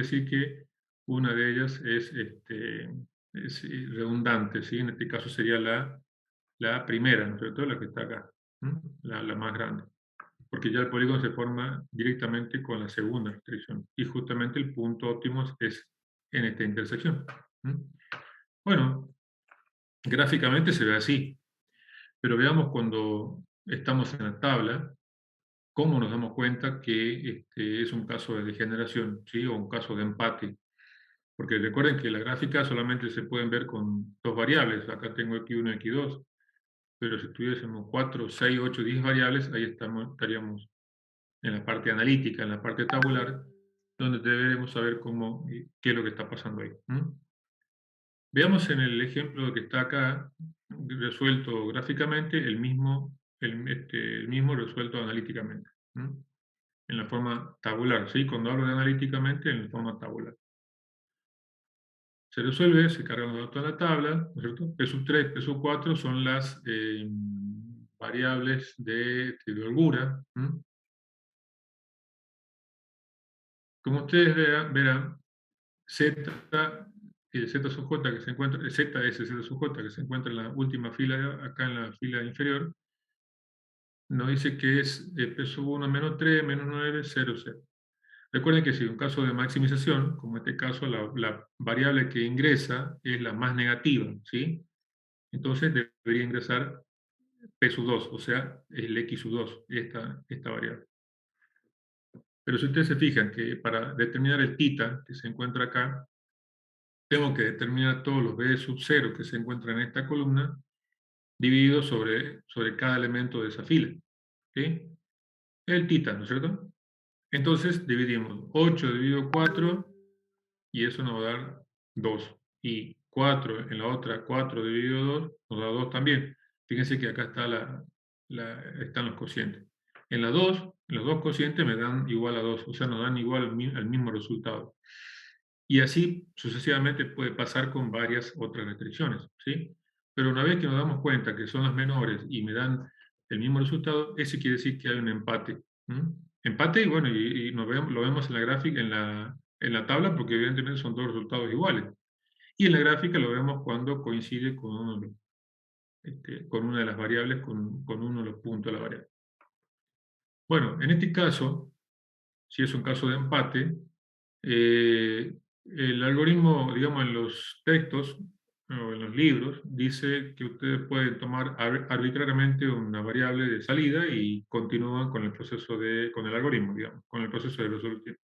decir que una de ellas es redundante, ¿sí? En este caso sería la primera, ¿no es cierto? La que está acá, ¿m? La más grande, porque ya el polígono se forma directamente con la segunda restricción, y justamente el punto óptimo es en esta intersección. ¿M? Bueno, gráficamente se ve así, pero veamos cuando estamos en la tabla, cómo nos damos cuenta que es un caso de degeneración, ¿sí? O un caso de empate. Porque recuerden que la gráfica solamente se pueden ver con dos variables. Acá tengo x1 y x2. Pero si tuviésemos 4, 6, 8, 10 variables, ahí estaríamos en la parte analítica, en la parte tabular, donde deberemos saber qué es lo que está pasando ahí. Veamos en el ejemplo que está acá, resuelto gráficamente, el mismo resuelto analíticamente. En la forma tabular, ¿sí? Cuando hablo de analíticamente, en la forma tabular. Se resuelve, se cargan los datos a la tabla, ¿no es cierto? P sub 3, P sub 4 son las variables de holgura. Como ustedes verán, Z, Z sub J que se encuentra, ZS Z sub J que se encuentra en la última fila, acá en la fila inferior, nos dice que es P sub 1 menos 3, menos 9, 0, 0. Recuerden que si en un caso de maximización, como en este caso la variable que ingresa es la más negativa, ¿sí? Entonces debería ingresar P sub 2, o sea, el X sub 2, esta variable. Pero si ustedes se fijan que para determinar el θ que se encuentra acá, tengo que determinar todos los B sub 0 que se encuentran en esta columna, dividido sobre cada elemento de esa fila. ¿Sí? El θ, ¿no es cierto? Entonces dividimos 8 dividido 4, y eso nos va a dar 2. Y 4 en la otra, 4 dividido 2, nos da 2 también. Fíjense que acá están los cocientes. En los dos cocientes me dan igual a 2, o sea, nos dan igual al mismo resultado. Y así sucesivamente puede pasar con varias otras restricciones, ¿sí? Pero una vez que nos damos cuenta que son las menores y me dan el mismo resultado, ese quiere decir que hay un empate. Empate, y bueno, y lo vemos en la gráfica, en la tabla, porque evidentemente son dos resultados iguales. Y en la gráfica lo vemos cuando coincide con una de las variables, con uno de los puntos de la variable. Bueno, en este caso, si es un caso de empate, el algoritmo, digamos, en los textos o en los libros, dice que ustedes pueden tomar arbitrariamente una variable de salida y continúan con el proceso con el algoritmo, digamos, con el proceso de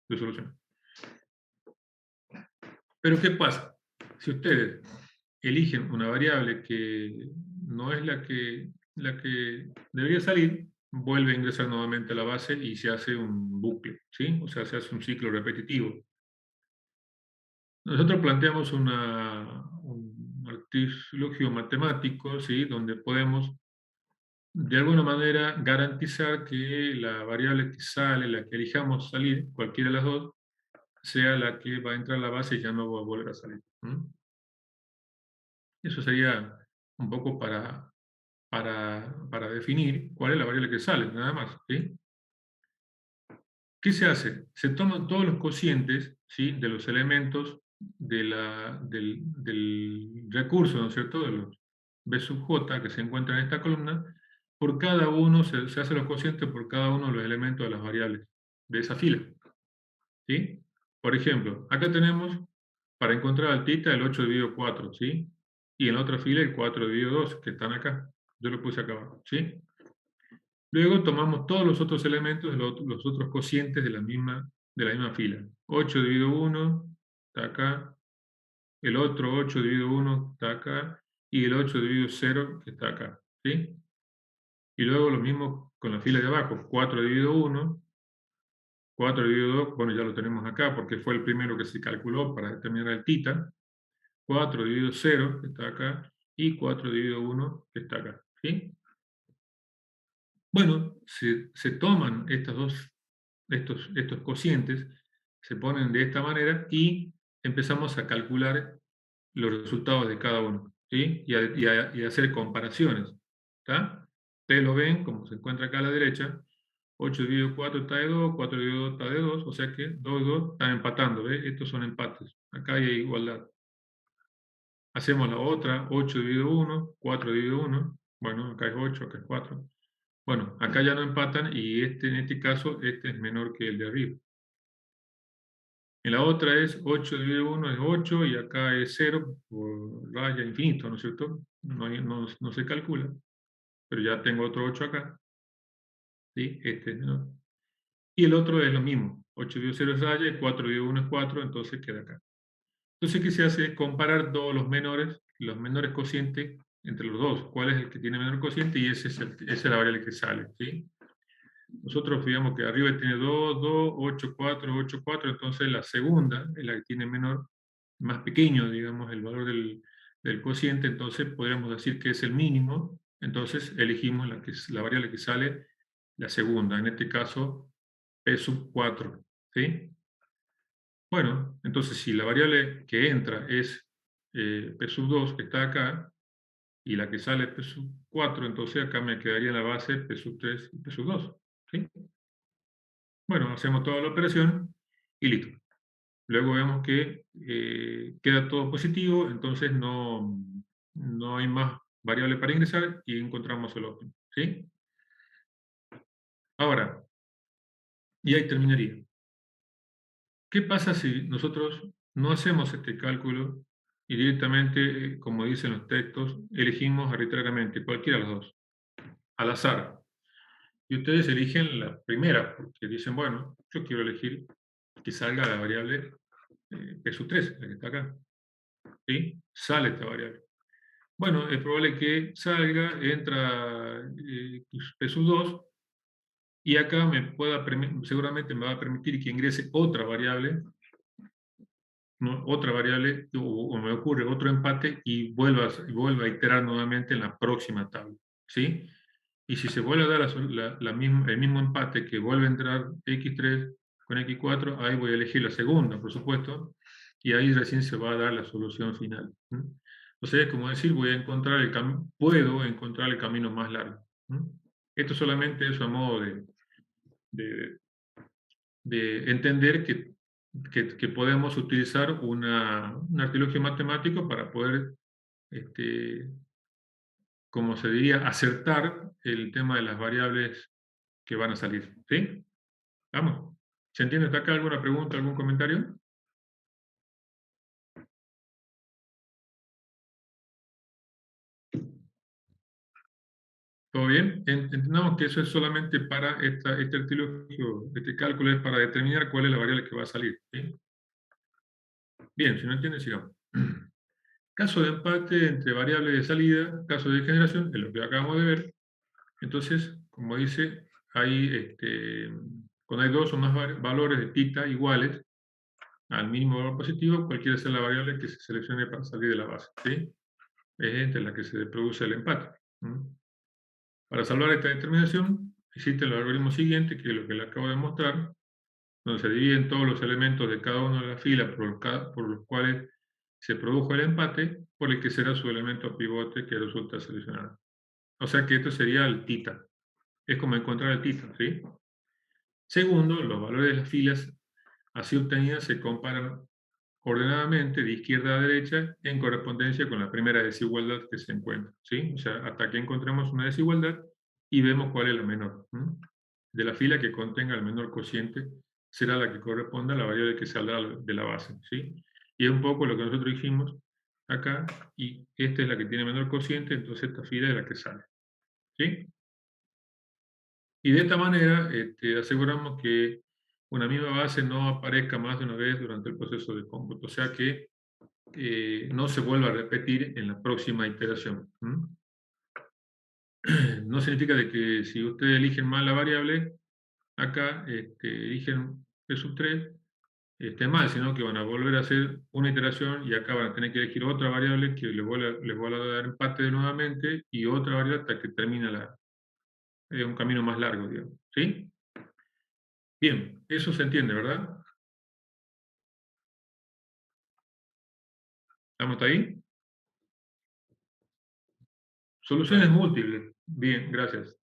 resolución. Pero ¿qué pasa? Si ustedes eligen una variable que no es la que debería salir, vuelve a ingresar nuevamente a la base y se hace un bucle, ¿sí? O sea, se hace un ciclo repetitivo. Nosotros planteamos un artilugio matemático, ¿sí? Donde podemos, de alguna manera, garantizar que la variable que sale, la que elijamos salir, cualquiera de las dos, sea la que va a entrar a la base y ya no va a volver a salir. Eso sería un poco para definir cuál es la variable que sale, nada más, ¿sí? ¿Qué se hace? Se toman todos los cocientes, ¿sí? De los elementos del recurso, ¿no es cierto?, de los B sub j que se encuentran en esta columna. Por cada uno, se hace los cocientes por cada uno de los elementos de las variables de esa fila, ¿sí? Por ejemplo, acá tenemos, para encontrar al θ, el 8 dividido 4, ¿sí? Y en la otra fila el 4 dividido 2, que están acá. Yo lo puse acá abajo, ¿sí? Luego tomamos todos los otros elementos, los otros cocientes de la misma fila. 8 dividido 1 está acá, el otro 8 dividido 1 está acá, y el 8 dividido 0 que está acá, ¿sí? Y luego lo mismo con la fila de abajo, 4 dividido 1, 4 dividido 2, bueno, ya lo tenemos acá porque fue el primero que se calculó para determinar el θ, 4 dividido 0 que está acá, y 4 dividido 1 que está acá, ¿sí? Bueno, se toman estos cocientes, se ponen de esta manera y empezamos a calcular los resultados de cada uno, ¿sí? Y a hacer comparaciones, ¿está? Ustedes lo ven, como se encuentra acá a la derecha, 8 dividido 4 está de 2, 4 dividido 2 está de 2, o sea que 2 y 2 están empatando, ¿ves? Estos son empates. Acá hay igualdad. Hacemos la otra, 8 dividido 1, 4 dividido 1. Bueno, acá es 8, acá es 4. Bueno, acá ya no empatan y en este caso, este es menor que el de arriba. En la otra es 8 dividido 1 es 8 y acá es 0 por raya infinito, ¿no es cierto? No se calcula, pero ya tengo otro 8 acá, ¿sí? Este es menor. Y el otro es lo mismo, 8 dividido 0 es raya, 4 dividido 1 es 4, entonces queda acá. Entonces, ¿qué se hace? Es comparar todos los menores cocientes entre los dos. ¿Cuál es el que tiene menor cociente? Y esa es la variable que sale, ¿sí? Nosotros digamos que arriba tiene 2, 2, 8, 4, 8, 4, entonces la segunda es la que tiene menor, más pequeño, digamos, el valor del cociente, entonces podríamos decir que es el mínimo, entonces elegimos la variable que sale, la segunda, en este caso, P sub 4, ¿sí? Bueno, entonces si la variable que entra es P sub 2, que está acá, y la que sale es P sub 4, entonces acá me quedaría en la base P sub 3 y P sub 2, ¿sí? Bueno, hacemos toda la operación y listo. Luego vemos que queda todo positivo, entonces no hay más variable para ingresar y encontramos el óptimo, ¿sí? Ahora, y ahí terminaría. ¿Qué pasa si nosotros no hacemos este cálculo y directamente, como dicen los textos, elegimos arbitrariamente cualquiera de los dos, al azar? Y ustedes eligen la primera, porque dicen, bueno, yo quiero elegir que salga la variable P sub 3, la que está acá. ¿Sí? Sale esta variable. Bueno, es probable que salga, entra P sub 2, y acá seguramente me va a permitir que ingrese otra variable, ¿no? Otra variable, o me ocurre otro empate y vuelva a iterar nuevamente en la próxima tabla. ¿Sí? Y si se vuelve a dar el mismo empate que vuelve a entrar X3 con X4, ahí voy a elegir la segunda, por supuesto, y ahí recién se va a dar la solución final. O sea, es como decir, puedo encontrar el camino más largo. Esto solamente es a modo de, de entender que podemos utilizar un artilugio matemático para poder, este, como se diría, acertar el tema de las variables que van a salir. ¿Sí? Vamos. ¿Se entiende hasta acá? ¿Alguna pregunta, algún comentario? ¿Todo bien? Entendamos que eso es solamente para este artilugio, este cálculo es para determinar cuál es la variable que va a salir. ¿Sí? Bien, si no entiende, sigamos. Caso de empate entre variables de salida, caso de generación, es lo que acabamos de ver. Entonces, como dice, cuando hay dos o más valores de pita iguales al mínimo valor positivo, cualquiera sea la variable que se seleccione para salir de la base. ¿Sí? Es entre la que se produce el empate. Para salvar esta determinación, existe el algoritmo siguiente, que es lo que le acabo de mostrar, donde se dividen todos los elementos de cada una de las filas por los cuales se produjo el empate, por el que será su elemento pivote que resulta seleccionado. O sea que esto sería el tita. Es como encontrar el tita, ¿sí? Segundo, los valores de las filas así obtenidas se comparan ordenadamente de izquierda a derecha en correspondencia con la primera desigualdad que se encuentra, ¿sí? O sea, hasta que encontremos una desigualdad y vemos cuál es la menor. De la fila que contenga el menor cociente será la que corresponda a la variable que saldrá de la base, ¿sí? Y es un poco lo que nosotros dijimos acá, y esta es la que tiene menor cociente, entonces esta fila es la que sale, ¿sí? Y de esta manera aseguramos que una misma base no aparezca más de una vez durante el proceso de cómputo, o sea que no se vuelva a repetir en la próxima iteración. No significa de que si ustedes eligen mal la variable, acá eligen P sub 3, esté mal, sino que van a volver a hacer una iteración y acá van a tener que elegir otra variable que les vuelva a dar empate de nuevamente y otra variable hasta que termine un camino más largo, digamos. ¿Sí? Bien, eso se entiende, ¿verdad? ¿Estamos hasta ahí? Soluciones múltiples. Bien, gracias.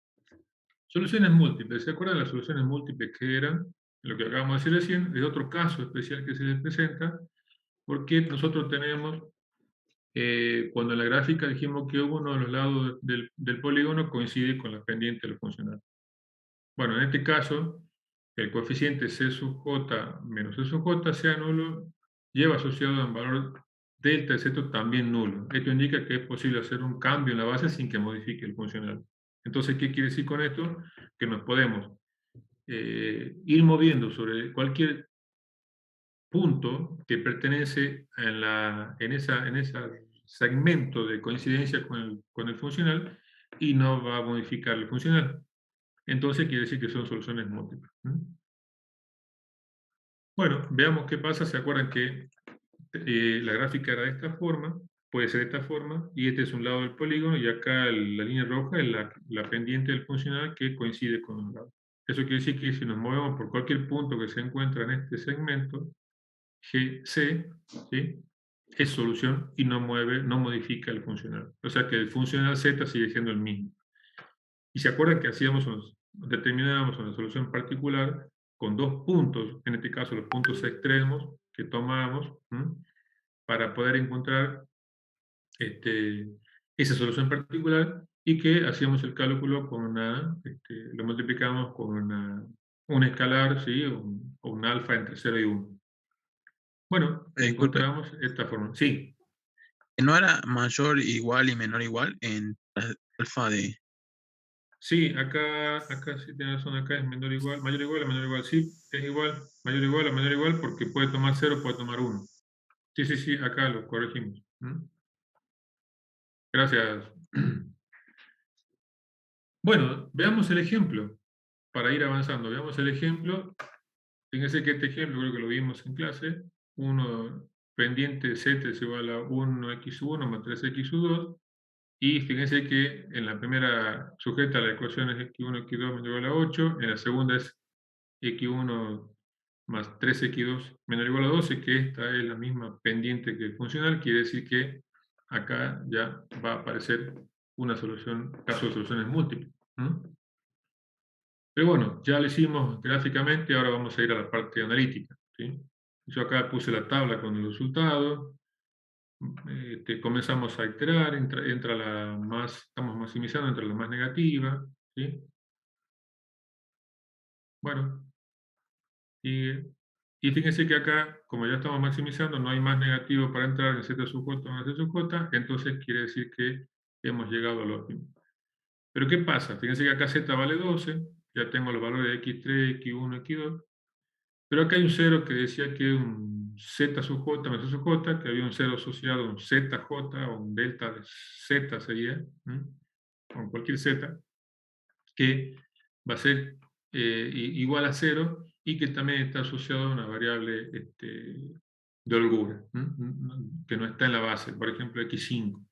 Soluciones múltiples. ¿Se acuerdan de las soluciones múltiples que eran? Lo que acabamos de decir recién, es otro caso especial que se les presenta, porque nosotros tenemos, cuando en la gráfica dijimos que uno de los lados del polígono coincide con la pendiente de lo funcional. Bueno, en este caso, el coeficiente C sub j menos C sub j sea nulo, lleva asociado un valor delta de z también nulo. Esto indica que es posible hacer un cambio en la base sin que modifique el funcional. Entonces, ¿qué quiere decir con esto? Que nos podemos ir moviendo sobre cualquier punto que pertenece en ese segmento de coincidencia con el funcional y no va a modificar el funcional. Entonces quiere decir que son soluciones múltiples. Bueno, veamos qué pasa. ¿Se acuerdan que la gráfica era de esta forma? Puede ser de esta forma, y este es un lado del polígono, y acá la línea roja es la pendiente del funcional que coincide con un lado. Eso quiere decir que si nos movemos por cualquier punto que se encuentra en este segmento, GC, ¿sí? Es solución y no modifica el funcional. O sea que el funcional Z sigue siendo el mismo. Y se acuerdan que determinábamos una solución particular con dos puntos, en este caso los puntos extremos que tomábamos, para poder encontrar esa solución particular, y que hacíamos el cálculo con lo multiplicamos con un escalar, ¿sí? O un alfa entre 0 y 1. Bueno, Disculpe, encontramos esta forma. Sí, ¿no era mayor igual y menor igual en alfa de... sí, acá sí tiene razón, acá es menor o igual, mayor o igual a menor o igual, sí, es igual, mayor o igual a menor o igual, porque puede tomar 0, puede tomar 1. Sí, sí, sí, acá lo corregimos. Gracias. Bueno, veamos el ejemplo, para ir avanzando, veamos el ejemplo. Fíjense que este ejemplo creo que lo vimos en clase. Pendiente z es igual a 1x1 más 3x2. Y fíjense que en la primera sujeta la ecuación es x1, x2 menor o igual a 8. En la segunda es x1 más 3x2 menor o igual a 12, que esta es la misma pendiente que el funcional. Quiere decir que acá ya va a aparecer una solución, caso de soluciones múltiples. Pero bueno, ya lo hicimos gráficamente, ahora vamos a ir a la parte analítica, ¿sí? Yo acá puse la tabla con el resultado. Comenzamos a iterar, entra la más, estamos maximizando entre la más negativa, ¿sí? Bueno, y fíjense que acá, como ya estamos maximizando, no hay más negativo para entrar en z sub j o en z sub j, entonces quiere decir que hemos llegado al óptimo. Pero ¿qué pasa? Fíjense que acá z vale 12, ya tengo los valores de x3, x1, x2, pero acá hay un cero que decía que un z sub j más z sub j, que había un cero asociado a un zj o un delta de z sería, con cualquier z, que va a ser igual a 0, y que también está asociado a una variable de holgura, que no está en la base, por ejemplo x5.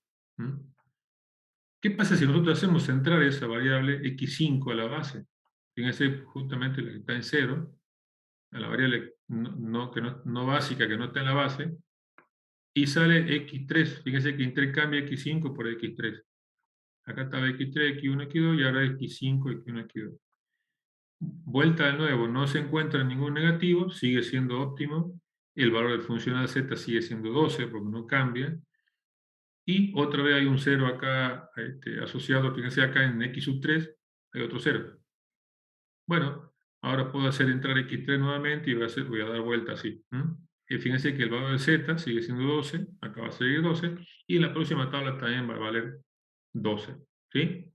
¿Qué pasa si nosotros hacemos entrar esa variable x5 a la base? Fíjense justamente la que está en 0, a la variable no básica que no está en la base, y sale x3. Fíjense que intercambia x5 por x3. Acá estaba x3, x1, x2, y ahora x5, x1, x2. Vuelta de nuevo, no se encuentra ningún negativo, sigue siendo óptimo. El valor del funcional z sigue siendo 12 porque no cambia. Y otra vez hay un 0 acá asociado, fíjense acá en x sub 3, hay otro 0. Bueno, ahora puedo hacer entrar x3 nuevamente y voy a dar vuelta así. Y fíjense que el valor de z sigue siendo 12, acá va a seguir 12, y en la próxima tabla también va a valer 12. ¿Sí?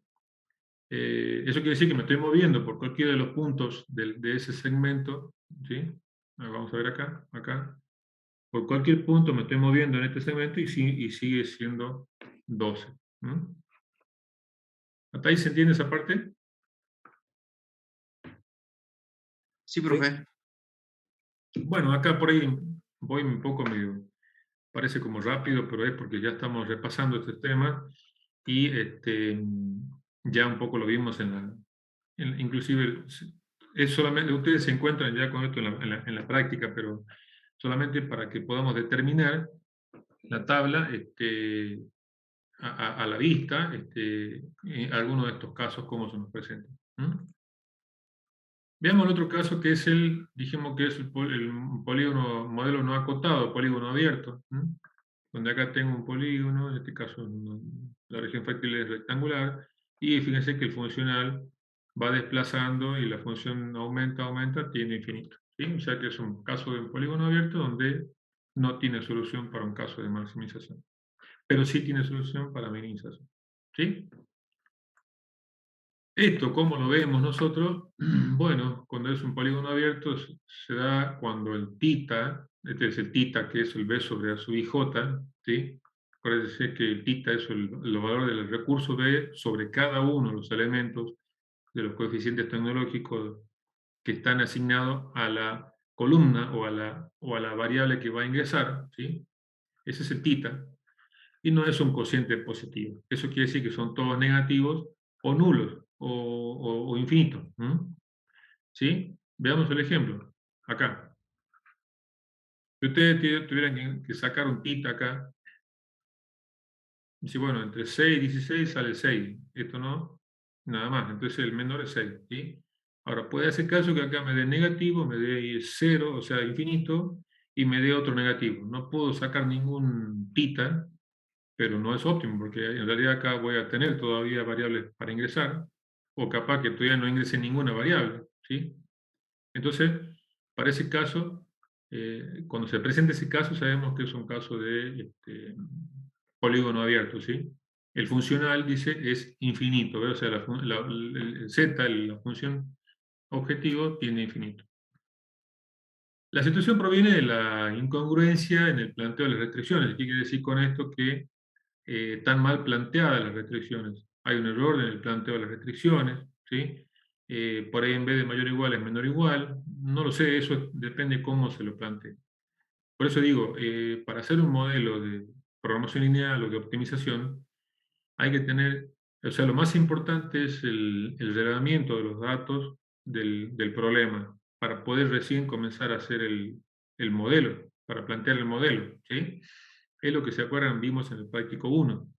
Eso quiere decir que me estoy moviendo por cualquiera de los puntos de ese segmento. ¿Sí? Vamos a ver acá. Por cualquier punto me estoy moviendo en este segmento y sigue siendo 12. ¿Hasta ahí se entiende esa parte? Sí, profe. Bueno, acá por ahí voy un poco medio, parece como rápido, pero es porque ya estamos repasando este tema, y ya un poco lo vimos inclusive es solamente, ustedes se encuentran ya con esto en la práctica, pero solamente para que podamos determinar la tabla a la vista, algunos de estos casos, cómo se nos presentan. Veamos el otro caso que es dijimos que es el polígono modelo no acotado, polígono abierto, donde acá tengo un polígono, en este caso la región fráctil es rectangular, y fíjense que el funcional va desplazando y la función aumenta, tiene infinito. ¿Sí? O sea que es un caso de un polígono abierto donde no tiene solución para un caso de maximización, pero sí tiene solución para minimización. ¿Sí? Esto, ¿cómo lo vemos nosotros? Bueno, cuando es un polígono abierto se da cuando el tita, este es el tita que es el B sobre A sub IJ, ¿sí? Acuérdense que el tita es el valor del recurso B sobre cada uno de los elementos de los coeficientes tecnológicos que están asignados a la columna o a la variable que va a ingresar, ¿sí? Ese es el tita y no es un cociente positivo. Eso quiere decir que son todos negativos o nulos o infinitos. ¿Sí? Veamos el ejemplo. Acá. Si ustedes tuvieran que sacar un tita acá, dice, bueno, entre 6 y 16 sale 6. Esto no, nada más. Entonces el menor es 6. ¿Sí? Ahora, puede hacer caso que acá me dé negativo, me dé 0, o sea, infinito, y me dé otro negativo. No puedo sacar ningún tita, pero no es óptimo, porque en realidad acá voy a tener todavía variables para ingresar, o capaz que todavía no ingrese ninguna variable, ¿sí? Entonces, para ese caso, cuando se presenta ese caso, sabemos que es un caso de polígono abierto, ¿sí? El funcional, dice, es infinito, ¿ve? O sea, el z, la función objetivo, tiene infinito. La situación proviene de la incongruencia en el planteo de las restricciones. ¿Qué quiere decir con esto? Que tan mal planteadas las restricciones. Hay un error en el planteo de las restricciones, ¿sí? Por ahí en vez de mayor o igual es menor o igual. No lo sé, eso depende cómo se lo plantee. Por eso digo, para hacer un modelo de programación lineal o de optimización, hay que tener, o sea, lo más importante es el relevamiento de los datos del problema, para poder recién comenzar a hacer el modelo, para plantear el modelo, ¿sí? Es lo que se acuerdan, vimos en el práctico 1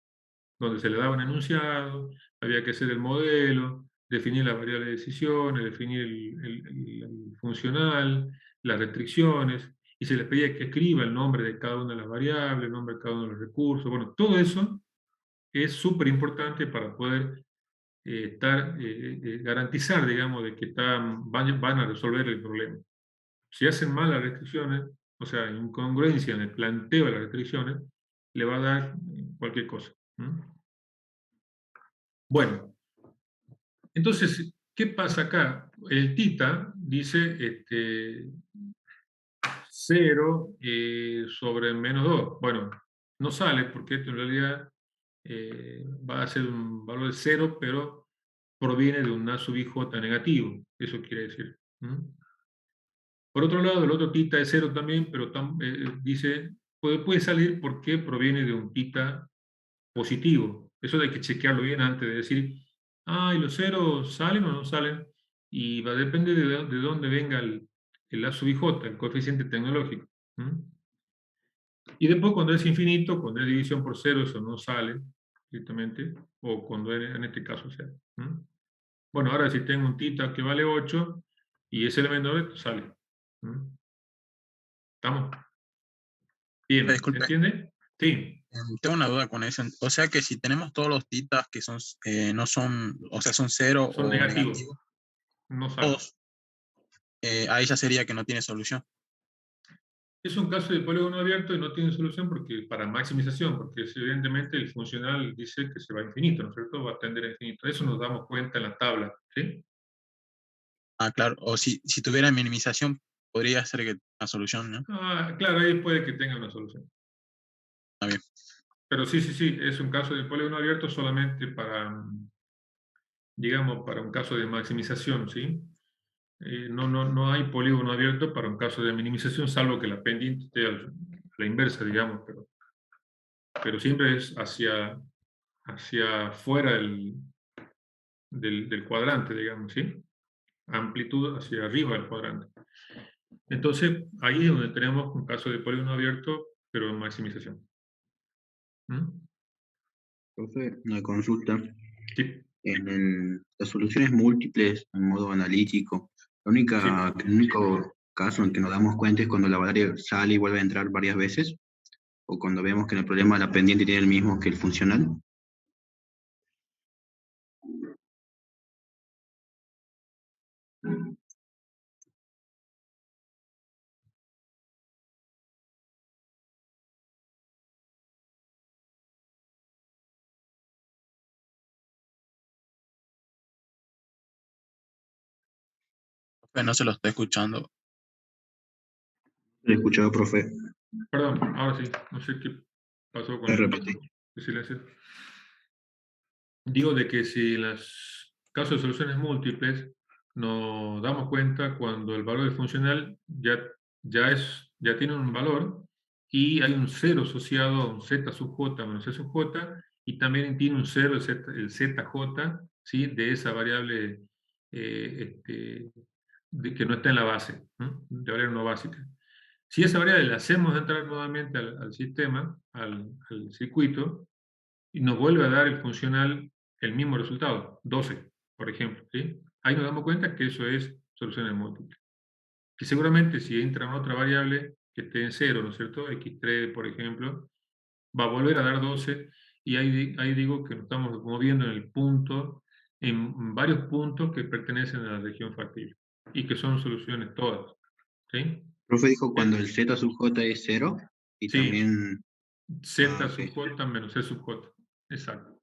donde se le daba un enunciado, había que hacer el modelo, definir la variable de decisiones, definir el funcional, las restricciones, y se les pedía que escriba el nombre de cada una de las variables, el nombre de cada uno de los recursos. Bueno, todo eso es súper importante para poder garantizar, digamos, de que van a resolver el problema. Si hacen mal las restricciones, o sea, incongruencia en el planteo de las restricciones, le va a dar cualquier cosa. Bueno, entonces, ¿qué pasa acá? El tita dice 0 sobre -2. Bueno, no sale porque esto en realidad va a ser un valor de 0, pero proviene de un A sub ij negativo. Eso quiere decir. Por otro lado, el otro tita es 0 también, pero dice, puede salir porque proviene de un tita positivo. Eso hay que chequearlo bien antes de decir, ¿y los ceros salen o no salen? Y va a depender de dónde venga el A sub ij, el coeficiente tecnológico. Y después cuando es infinito, cuando es división por cero, eso no sale directamente, o cuando en este caso sea. Bueno, ahora si tengo un tita que vale 8 y es el menor, sale. ¿Estamos? Bien, ¿se Disculpe, entiende? Sí, tengo una duda con eso. O sea que si tenemos todos los titas que son, no son, o sea, son cero son o negativos, negativos, no sale. todos, ahí ya sería que no tiene solución. Es un caso de polígono abierto y no tiene solución porque para maximización, porque evidentemente el funcional dice que se va a infinito, ¿no es cierto? Va a tender a infinito. Eso nos damos cuenta en la tabla, ¿sí? Ah, claro. O si tuviera minimización, podría ser que la solución, ¿no? Claro, ahí puede que tenga una solución. Está bien. Pero sí, es un caso de polígono abierto solamente para, digamos, para un caso de maximización, ¿sí? No hay polígono abierto para un caso de minimización, salvo que la pendiente esté a la inversa, digamos, pero siempre es hacia fuera del cuadrante, digamos, ¿sí? Amplitud hacia arriba del cuadrante. Entonces, ahí es donde tenemos un caso de polígono abierto, pero en maximización. Profe, una consulta. Sí. Las soluciones múltiples en modo analítico, Sí, El único caso en que nos damos cuenta es cuando la variable sale y vuelve a entrar varias veces, o cuando vemos que el problema de la pendiente tiene el mismo que el funcional. Profe, no se lo está escuchando. He escuchado, profe. perdón, ahora sí, no sé qué pasó con Me repetí. el silencio. Digo de que si en los casos de soluciones múltiples nos damos cuenta cuando el valor funcional ya tiene un valor y hay un cero asociado a un z sub j menos c sub j y también tiene un cero el zj, ¿sí? De esa variable que no está en la base, ¿no? De variable no básica. Si esa variable la hacemos entrar nuevamente al sistema, al circuito, y nos vuelve a dar el funcional el mismo resultado, 12, por ejemplo. ¿Sí? Ahí nos damos cuenta que eso es soluciones múltiples. Que seguramente si entra una otra variable que esté en cero, ¿no es cierto? X3, por ejemplo, va a volver a dar 12 y ahí digo que nos estamos moviendo en el punto, en varios puntos que pertenecen a la región factible y que son soluciones todas. ¿Sí? Profe dijo cuando Eh, el z sub j es cero y sí, también... z Ok. sub j menos c sub j. Exacto.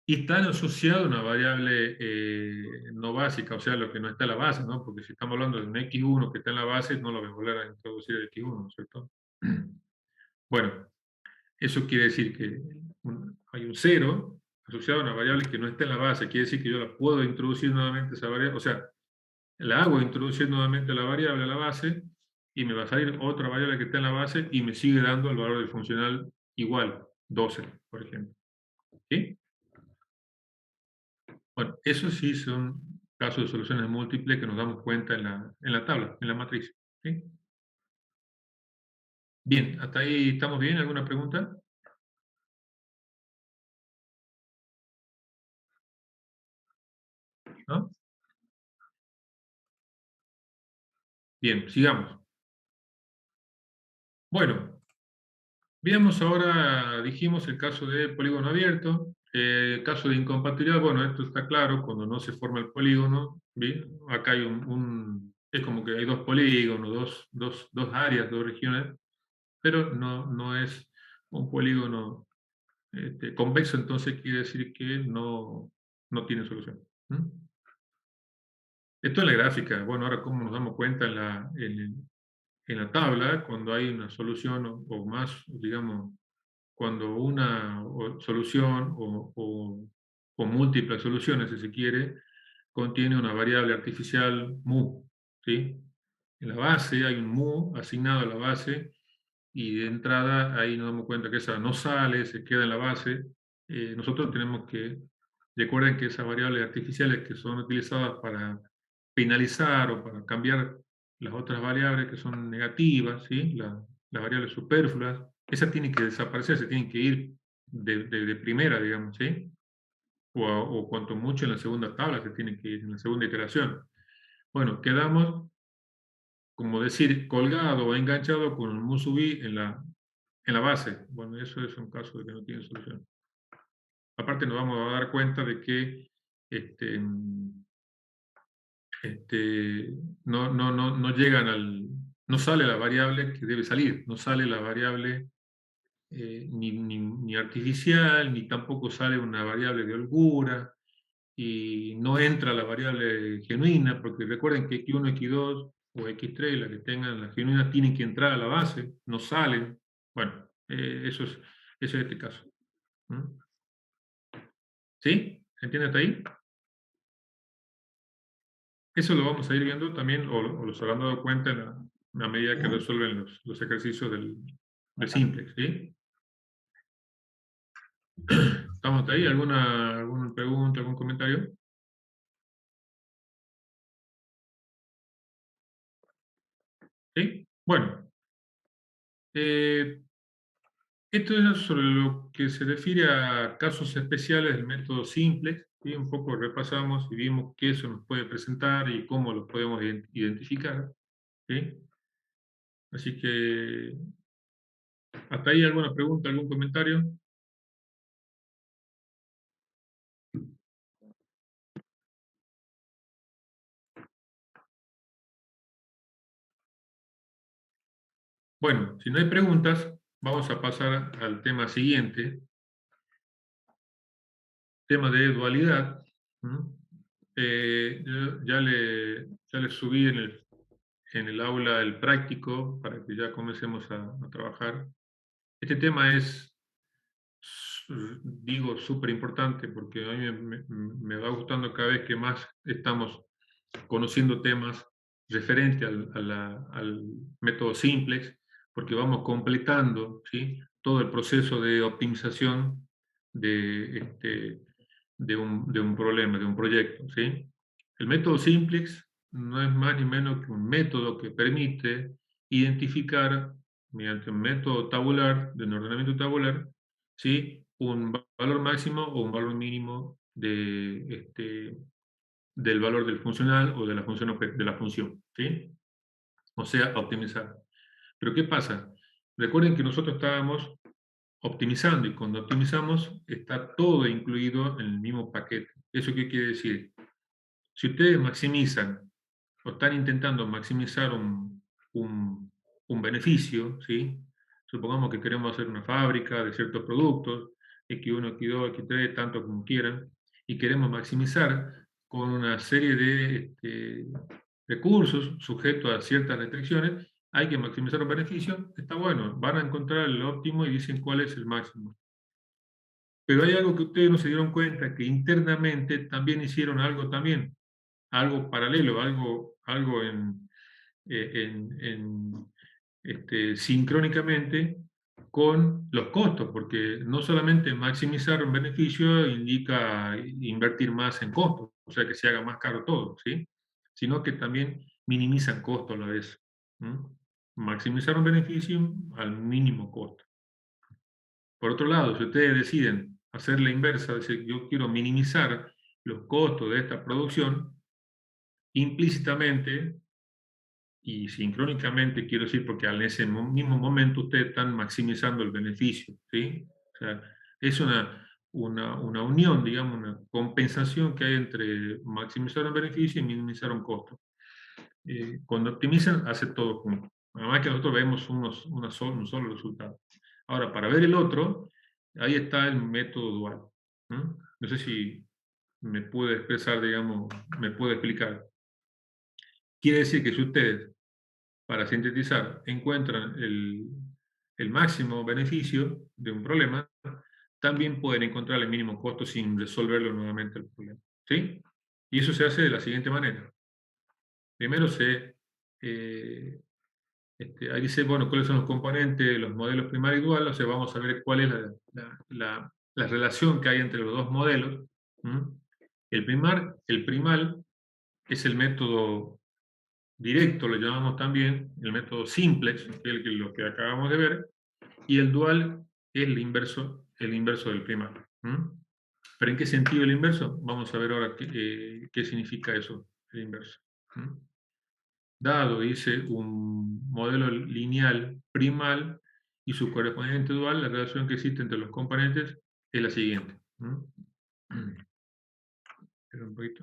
Y están asociados a una variable no básica, o sea, lo que no está en la base, ¿no? Porque si estamos hablando de un x1 que está en la base, no lo voy a volver a introducir el x1, ¿no es cierto? Bueno, eso quiere decir que hay un cero asociado a una variable que no está en la base, quiere decir que yo la puedo introducir nuevamente esa variable, o sea, la hago introducir nuevamente la variable a la base y me va a salir otra variable que está en la base y me sigue dando el valor del funcional igual, 12, por ejemplo. ¿Sí? Bueno, eso sí son casos de soluciones múltiples que nos damos cuenta en la tabla, en la matriz. ¿Sí? Bien, ¿hasta ahí estamos bien? ¿Alguna pregunta? ¿No? Bien, sigamos. Bueno, veamos ahora, dijimos el caso de polígono abierto, el caso de incompatibilidad, bueno, esto está claro, cuando no se forma el polígono, ¿bien? Acá hay es como que hay dos polígonos, dos áreas, dos regiones, pero no es un polígono convexo, entonces quiere decir que no tiene solución. ¿Mm? Esto es la gráfica. Bueno, ahora cómo nos damos cuenta en la tabla, cuando hay una solución o más, digamos, cuando una solución o múltiples soluciones, si se quiere, contiene una variable artificial mu. ¿Sí? En la base hay un mu asignado a la base y de entrada ahí nos damos cuenta que esa no sale, se queda en la base. Nosotros tenemos que, recuerden que esas variables artificiales que son utilizadas para penalizar o para cambiar las otras variables que son negativas, ¿sí? Las variables superfluas, esas tienen que desaparecer, se tienen que ir de primera, digamos, ¿sí? O cuanto mucho en la segunda tabla se tienen que ir, en la segunda iteración. Bueno, quedamos como decir, colgado o enganchado con un musubi en la base. Bueno, eso es un caso de que no tiene solución. Aparte nos vamos a dar cuenta de que este, no llegan no sale la variable que debe salir, no sale la variable ni artificial, ni tampoco sale una variable de holgura, y no entra la variable genuina, porque recuerden que X1, X2 o X3, la que tengan la genuina, tienen que entrar a la base, no salen. Bueno, eso es este caso. ¿Mm? ¿Sí? ¿Entiende hasta ahí? Eso lo vamos a ir viendo también, o lo se habrán dado cuenta a medida que resuelven los ejercicios del simplex. ¿Sí? ¿Estamos hasta ahí? ¿Alguna pregunta, algún comentario? ¿Sí? Bueno. Esto es sobre lo que se refiere a casos especiales del método simple, y un poco repasamos y vimos qué eso nos puede presentar y cómo lo podemos identificar. ¿Sí? Así que, ¿hasta ahí alguna pregunta, algún comentario? Bueno, si no hay preguntas, vamos a pasar al tema siguiente, tema de dualidad. Ya le subí en el aula el práctico para que ya comencemos a trabajar. Este tema es, digo, súper importante porque a mí me va gustando cada vez que más estamos conociendo temas referentes al método simplex, porque vamos completando, ¿sí?, todo el proceso de optimización de, de un problema, de un proyecto. ¿Sí? El método simplex no es más ni menos que un método que permite identificar, mediante un método tabular, de un ordenamiento tabular, ¿sí?, un valor máximo o un valor mínimo del valor del funcional o de la función, ¿sí? O sea, optimizar. Pero ¿qué pasa? Recuerden que nosotros estábamos optimizando, y cuando optimizamos está todo incluido en el mismo paquete. ¿Eso qué quiere decir? Si ustedes maximizan o están intentando maximizar un beneficio, ¿sí? Supongamos que queremos hacer una fábrica de ciertos productos, X1, X2, X3, tanto como quieran, y queremos maximizar con una serie de recursos sujetos a ciertas restricciones, hay que maximizar los beneficios, está bueno, van a encontrar el óptimo y dicen cuál es el máximo. Pero hay algo que ustedes no se dieron cuenta, que internamente también hicieron algo también, algo paralelo, algo sincrónicamente con los costos, porque no solamente maximizar un beneficio indica invertir más en costos, o sea que se haga más caro todo, ¿sí?, sino que también minimizan costos a la vez. Maximizar un beneficio al mínimo costo. Por otro lado, si ustedes deciden hacer la inversa, es decir, yo quiero minimizar los costos de esta producción, implícitamente y sincrónicamente, quiero decir, porque en ese mismo momento ustedes están maximizando el beneficio, ¿sí? O sea, es una unión, digamos, una compensación que hay entre maximizar un beneficio y minimizar un costo. Cuando optimizan, hace todo junto. Además que nosotros vemos un solo resultado. Ahora, para ver el otro, ahí está el método dual. No sé si me puede expresar, digamos, me puede explicar. Quiere decir que si ustedes, para sintetizar, encuentran el máximo beneficio de un problema, también pueden encontrar el mínimo costo sin resolverlo nuevamente el problema. ¿Sí? Y eso se hace de la siguiente manera. Primero ahí dice, bueno, cuáles son los componentes de los modelos primal y dual, o sea, vamos a ver cuál es la relación que hay entre los dos modelos. El primal es el método directo, lo llamamos también, el método simplex, que es lo que acabamos de ver, y el dual es el inverso del primal. ¿Pero en qué sentido el inverso? Vamos a ver ahora qué significa eso, el inverso. Dado, dice, un modelo lineal primal y su correspondiente dual, la relación que existe entre los componentes es la siguiente.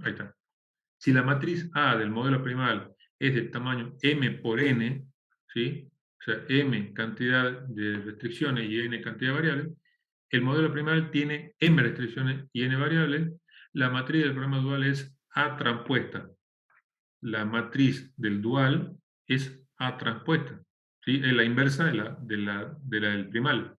Ahí está. Si la matriz A del modelo primal es del tamaño m por n, ¿sí?, o sea, m cantidad de restricciones y n cantidad de variables, el modelo primal tiene m restricciones y n variables, la matriz del problema dual es A transpuesta. La matriz del dual es A transpuesta, ¿sí?, es la inversa de la del primal.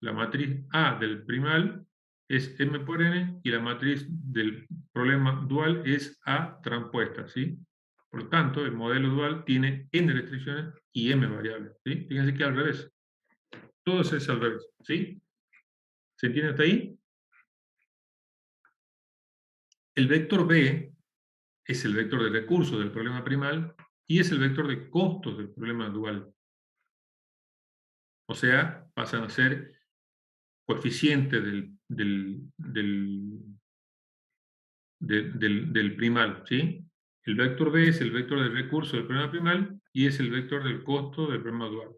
La matriz A del primal es m por n y la matriz del problema dual es A transpuesta, ¿sí? Por lo tanto, el modelo dual tiene n restricciones y m variables, ¿sí? Fíjense que al revés. Todo es al revés, ¿sí? ¿Se entiende hasta ahí? El vector B es el vector de recursos del problema primal y es el vector de costos del problema dual. O sea, pasan a ser coeficientes del primal, ¿sí? El vector B es el vector del recurso del problema primal y es el vector del costo del problema dual.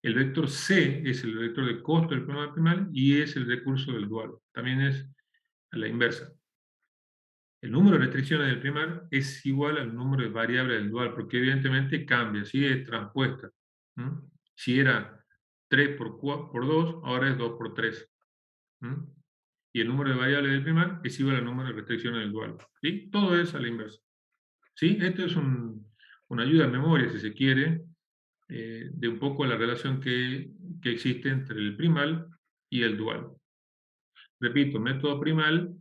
El vector C es el vector de costo del problema primal y es el recurso del dual. También es a la inversa. El número de restricciones del primal es igual al número de variables del dual, porque evidentemente cambia, si es transpuesta. Si era 3 por 2, ahora es 2 por 3. Y el número de variables del primal es igual al número de restricciones del dual. ¿Sí? Todo es a la inversa. ¿Sí? Esto es una ayuda de memoria, si se quiere, de un poco la relación que existe entre el primal y el dual. Repito, método primal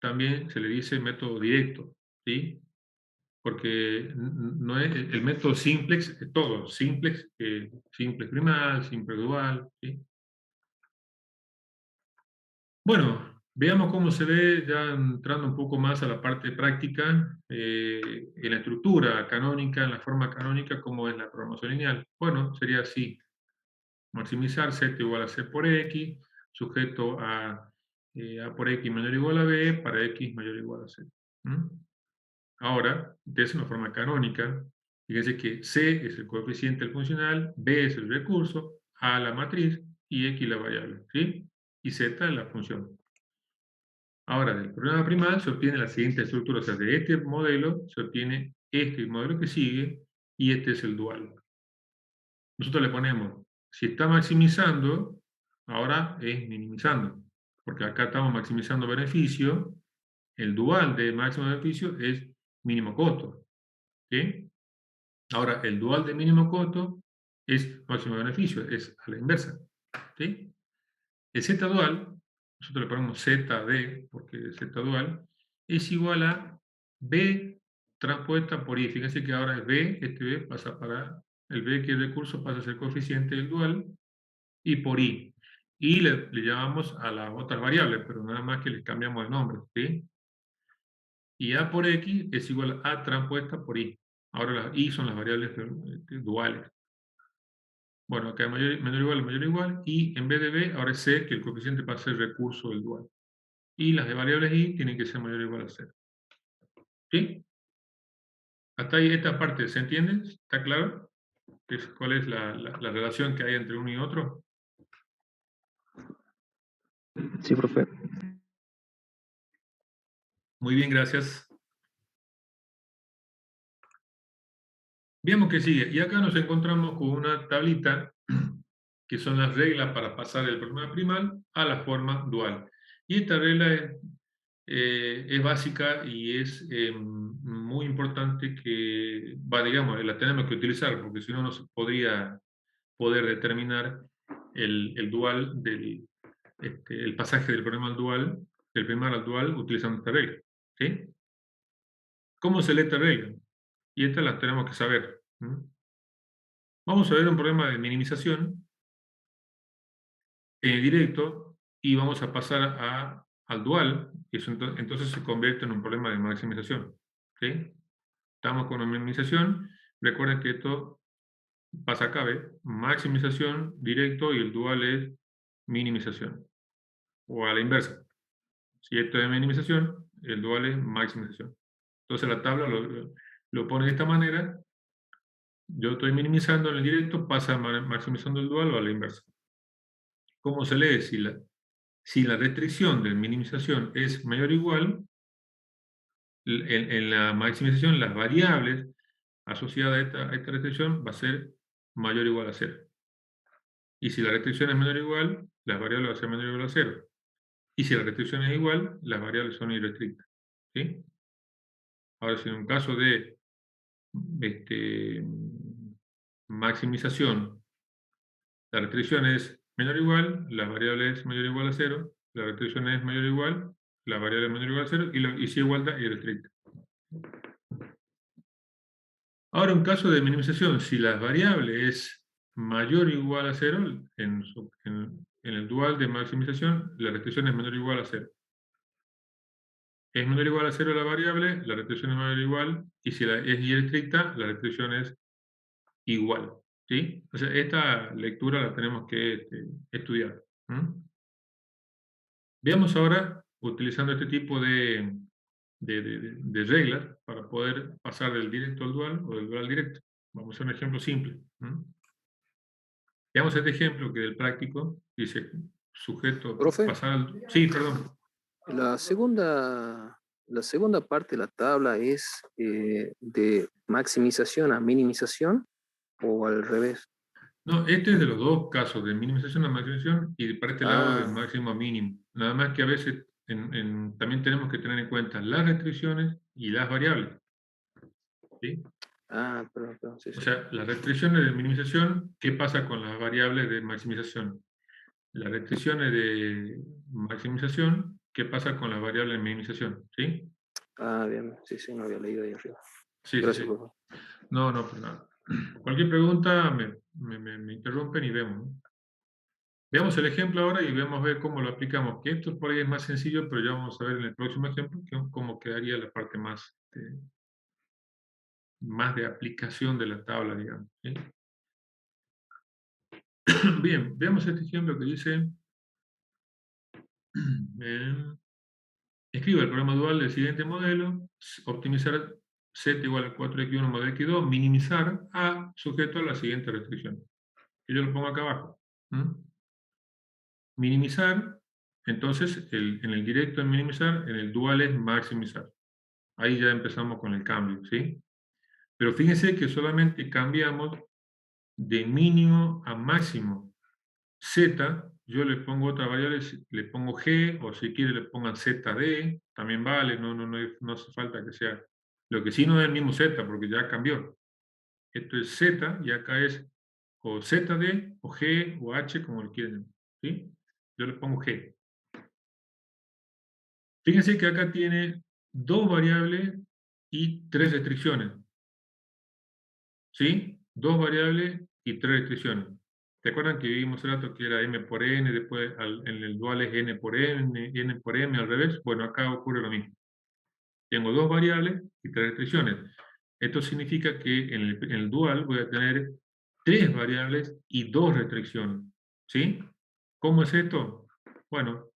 también se le dice método directo, ¿sí? Porque no es, el método simplex es todo, simplex primal, simplex dual, ¿sí? Bueno, veamos cómo se ve, ya entrando un poco más a la parte práctica, en la estructura canónica, en la forma canónica, cómo es la programación lineal. Bueno, sería así. Maximizar z igual a c por x, sujeto a por x mayor o igual a b, para x mayor o igual a c. Ahora, es una forma canónica. Fíjense que c es el coeficiente del funcional, b es el recurso, a la matriz y x la variable, ¿sí? Y z es la función. Ahora, del problema primal se obtiene la siguiente estructura, o sea, de este modelo se obtiene este modelo que sigue y este es el dual. Nosotros le ponemos, si está maximizando, ahora es minimizando, porque acá estamos maximizando beneficio, el dual de máximo beneficio es mínimo costo, ¿sí? Ahora, el dual de mínimo costo es máximo beneficio, es a la inversa, ¿sí? El z dual, nosotros le ponemos zd, porque z dual, es igual a b transpuesta por i. Fíjense que ahora es b, este b pasa para el b que es el recurso pasa a ser coeficiente del dual, y por i. Y le llamamos a las otras variables, pero nada más que les cambiamos el nombre, ¿sí? Y a por x es igual a transpuesta por i. Ahora las i son las variables duales. Bueno, acá menor o igual, y en vez de b, ahora es c, que el coeficiente pasa a ser recurso del dual. Y las de variables i tienen que ser mayor o igual a 0. ¿Sí? Hasta ahí esta parte, ¿se entiende? ¿Está claro? ¿Cuál es la relación que hay entre uno y otro? Sí, profe. Muy bien, gracias. Veamos que sigue. Y acá nos encontramos con una tablita que son las reglas para pasar el problema primal a la forma dual. Y esta regla es básica y es muy importante que, digamos, la tenemos que utilizar, porque si no, no se podría poder determinar el dual el pasaje del problema al dual, del primal al dual, utilizando esta regla. ¿Sí? ¿Cómo se lee esta regla? Y estas las tenemos que saber. Vamos a ver un problema de minimización en directo y vamos a pasar al dual, y eso entonces se convierte en un problema de maximización. ¿Sí? Estamos con una minimización. Recuerden que esto pasa acá, ¿ve? Maximización directo y el dual es minimización. O a la inversa. Si esto es minimización, el dual es maximización. Entonces la tabla lo pone de esta manera. Yo estoy minimizando en el directo, pasa maximizando el dual o a la inversa. ¿Cómo se lee? Si la restricción de minimización es mayor o igual, en la maximización las variables asociadas a esta restricción va a ser mayor o igual a 0. Y si la restricción es menor o igual, las variables van a ser menor o igual a 0. Y si la restricción es igual, las variables son irrestrictas. ¿Sí? Ahora, si en un caso de maximización, la restricción es menor o igual, las variables es mayor o igual a 0, la restricción es mayor o igual, la variable es menor o igual a 0, y si igualdad, irrestricta. Ahora, un caso de minimización, si la variable es mayor o igual a 0, en el dual de maximización, la restricción es menor o igual a 0. Es menor o igual a 0 la variable, la restricción es mayor o igual, y si es irrestricta, la restricción es igual. ¿Sí? O sea, esta lectura la tenemos que estudiar. Veamos ahora, utilizando este tipo de reglas, para poder pasar del directo al dual o del dual al directo. Vamos a hacer un ejemplo simple. Veamos este ejemplo que del práctico dice sujeto Profe, pasar al... Sí, perdón. la segunda parte de la tabla es de maximización a minimización o al revés. No, este es de los dos casos, de minimización a maximización y para este lado de máximo a mínimo. Nada más que a veces también tenemos que tener en cuenta las restricciones y las variables. ¿Sí? Perdón, sí, O sí. sea, las restricciones de minimización, ¿qué pasa con las variables de maximización? Las restricciones de maximización, ¿qué pasa con las variables de minimización? ¿Sí? Bien, sí, sí, no había leído ahí arriba. Sí, Gracias, sí, sí. profe. No, pues nada. Cualquier pregunta me interrumpen y vemos, ¿no? Veamos el ejemplo ahora y vemos ver cómo lo aplicamos. Que esto por ahí es más sencillo, pero ya vamos a ver en el próximo ejemplo cómo quedaría la parte más, más de aplicación de la tabla, digamos. ¿Sí? Bien, veamos este ejemplo que dice, escriba el programa dual del siguiente modelo, optimizar z igual a 4x1 más x2, minimizar a sujeto a la siguiente restricción. Y yo lo pongo acá abajo. Minimizar, entonces en el directo es minimizar, en el dual es maximizar. Ahí ya empezamos con el cambio, ¿sí? Pero fíjense que solamente cambiamos de mínimo a máximo. Z, yo le pongo otra variable, le pongo G, o si quiere le pongan ZD, también vale, no hace falta que sea. Lo que sí no es el mismo Z, porque ya cambió. Esto es Z, y acá es o ZD, o G, o H, como le quieren. ¿Sí? Yo le pongo G. Fíjense que acá tiene dos variables y tres restricciones. ¿Sí? Dos variables y tres restricciones. ¿Se acuerdan que vimos el dato que era m por n, después en el dual es n por m al revés? Bueno, acá ocurre lo mismo. Tengo dos variables y tres restricciones. Esto significa que en el dual voy a tener tres variables y dos restricciones. ¿Sí? ¿Cómo es esto? Bueno,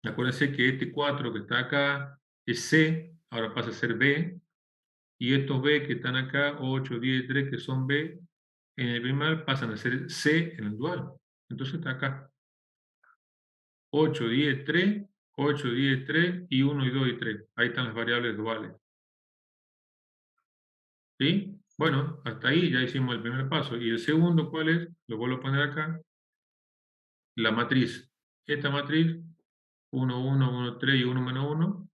acuérdense que este 4 que está acá es C, ahora pasa a ser B, y estos B que están acá, 8, 10, 3, que son B, en el primal pasan a ser C en el dual. Entonces está acá. 8, 10, 3, 8, 10, 3, y 1, y 2, y 3. Ahí están las variables duales. ¿Sí? Bueno, hasta ahí ya hicimos el primer paso. ¿Y el segundo cuál es? Lo vuelvo a poner acá. La matriz. Esta matriz, 1, 1, 1, 3 y 1 menos 1,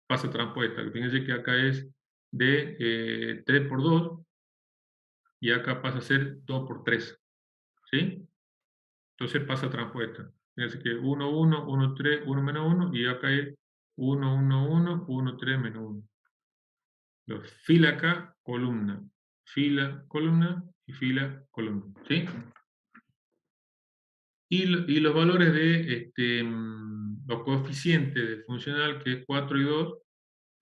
pasa transpuesta. Fíjense que acá es de 3 por 2, y acá pasa a ser 2 por 3. ¿Sí? Entonces pasa transpuesta. Fíjense que 1, 1, 1, 3, 1 menos 1, y acá es 1, 1, 1, 1, 3 menos 1. Fila acá, columna. Fila, columna, y fila, columna. ¿Sí? Y los valores de los coeficientes de funcional, que es 4 y 2,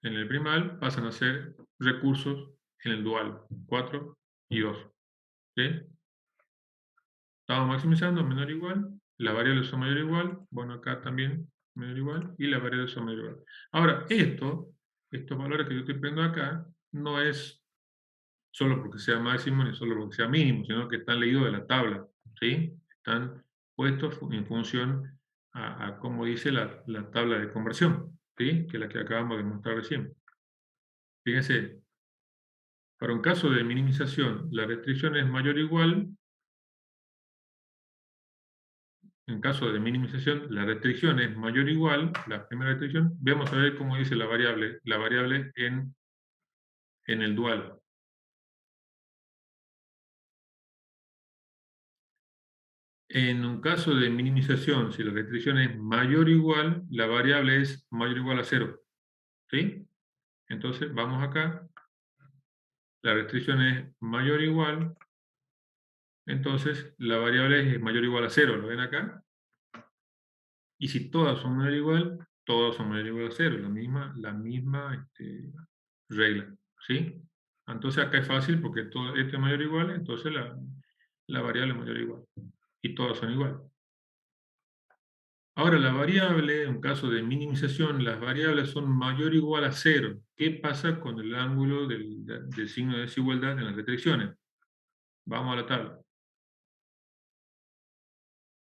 en el primal, pasan a ser recursos en el dual. 4 y 2. ¿Sí? Estamos maximizando menor o igual, las variables son mayor o igual, bueno, acá también menor o igual, y las variables son mayor o igual. Ahora, estos valores que yo estoy poniendo acá, no es solo porque sea máximo ni solo porque sea mínimo, sino que están leídos de la tabla, ¿sí? Están puestos en función a cómo dice la tabla de conversión, ¿sí? Que es la que acabamos de mostrar recién. Fíjense, para un caso de minimización, la restricción es mayor o igual. En caso de minimización, la restricción es mayor o igual, la primera restricción. Vamos a ver cómo dice la variable en el dual. En un caso de minimización, si la restricción es mayor o igual, la variable es mayor o igual a 0. ¿Sí? Entonces, vamos acá. La restricción es mayor o igual. Entonces, la variable es mayor o igual a 0. ¿Lo ven acá? Y si todas son mayor o igual, todas son mayor o igual a 0. La misma regla. ¿Sí? Entonces acá es fácil porque todo esto es mayor o igual, entonces la variable es mayor o igual. Y todas son iguales. Ahora, la variable, en caso de minimización, las variables son mayor o igual a 0. ¿Qué pasa con el ángulo del signo de desigualdad en las restricciones? Vamos a la tabla.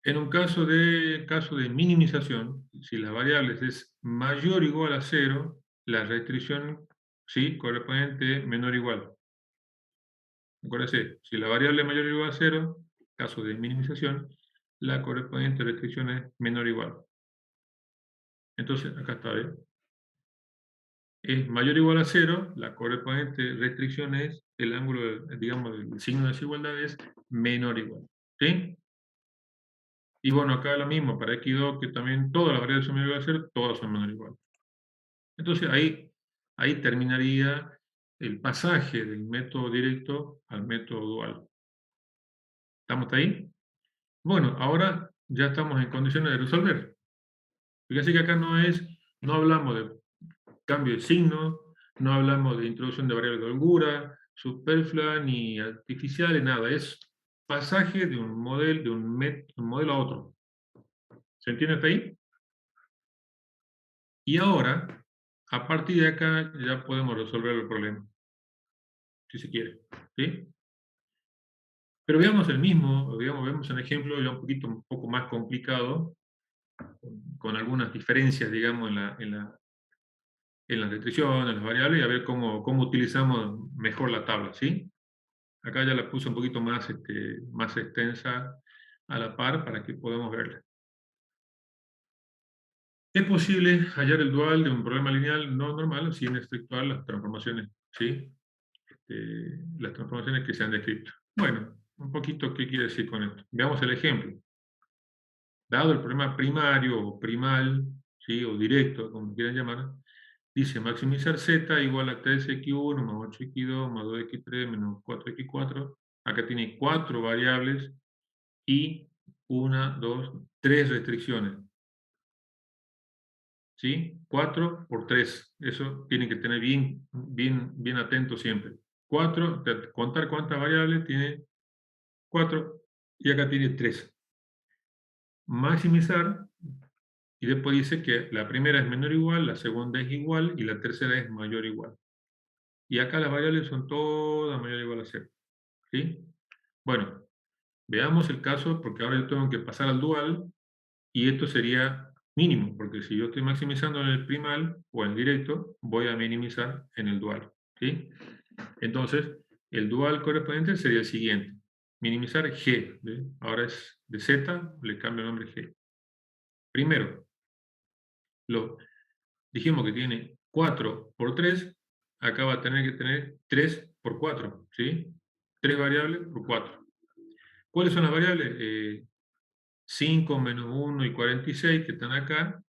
En un caso de minimización, si la variable es mayor o igual a 0, la restricción, ¿sí?, correspondiente menor o igual. Acuérdense, si la variable es mayor o igual a 0, caso de minimización, la correspondiente restricción es menor o igual. Entonces, acá está, ¿eh? Es mayor o igual a 0, la correspondiente restricción es el ángulo, digamos, del signo de desigualdad es menor o igual. ¿Sí? Y bueno, acá lo mismo, para X2, que también todas las variables son menor o igual a 0, todas son menor o igual. Entonces ahí terminaría el pasaje del método directo al método dual. ¿Estamos hasta ahí? Bueno, ahora ya estamos en condiciones de resolver. Fíjense que acá no hablamos de cambio de signo, no hablamos de introducción de variables de holgura, superflua, ni artificiales, nada. Es pasaje de un modelo a otro. ¿Se entiende hasta ahí? Y ahora, a partir de acá, ya podemos resolver el problema, si se quiere. ¿Sí? Pero veamos el mismo, vemos un ejemplo ya un poco más complicado, con algunas diferencias, digamos, en las restricciones, en las variables, y a ver cómo utilizamos mejor la tabla, ¿sí? Acá ya la puse un poquito más extensa a la par para que podamos verla. Es posible hallar el dual de un problema lineal no normal sin efectuar las transformaciones, ¿sí? Las transformaciones que se han descrito. Bueno, un poquito qué quiere decir con esto. Veamos el ejemplo. Dado el problema primario o primal, ¿sí?, o directo, como quieran llamar, dice maximizar z igual a 3x1 más 8x2 más 2x3 menos 4x4. Acá tiene 4 variables y 1, 2, 3 restricciones. ¿Sí? 4 por 3. Eso tienen que tener bien atento siempre. 4, contar cuántas variables tiene 4 y acá tiene 3. Maximizar, y después dice que la primera es menor o igual, la segunda es igual y la tercera es mayor o igual. Y acá las variables son todas mayor o igual a 0. ¿Sí? Bueno, veamos el caso, porque ahora yo tengo que pasar al dual, y esto sería mínimo, porque si yo estoy maximizando en el primal o en directo, voy a minimizar en el dual. ¿Sí? Entonces, el dual correspondiente sería el siguiente. Minimizar G. ¿Sí? Ahora es de Z, le cambio el nombre G. Primero, dijimos que tiene 4 por 3, acá va a tener que tener 3 por 4, ¿sí? 3 variables por 4. ¿Cuáles son las variables? 5 menos 1 y 46 que están acá,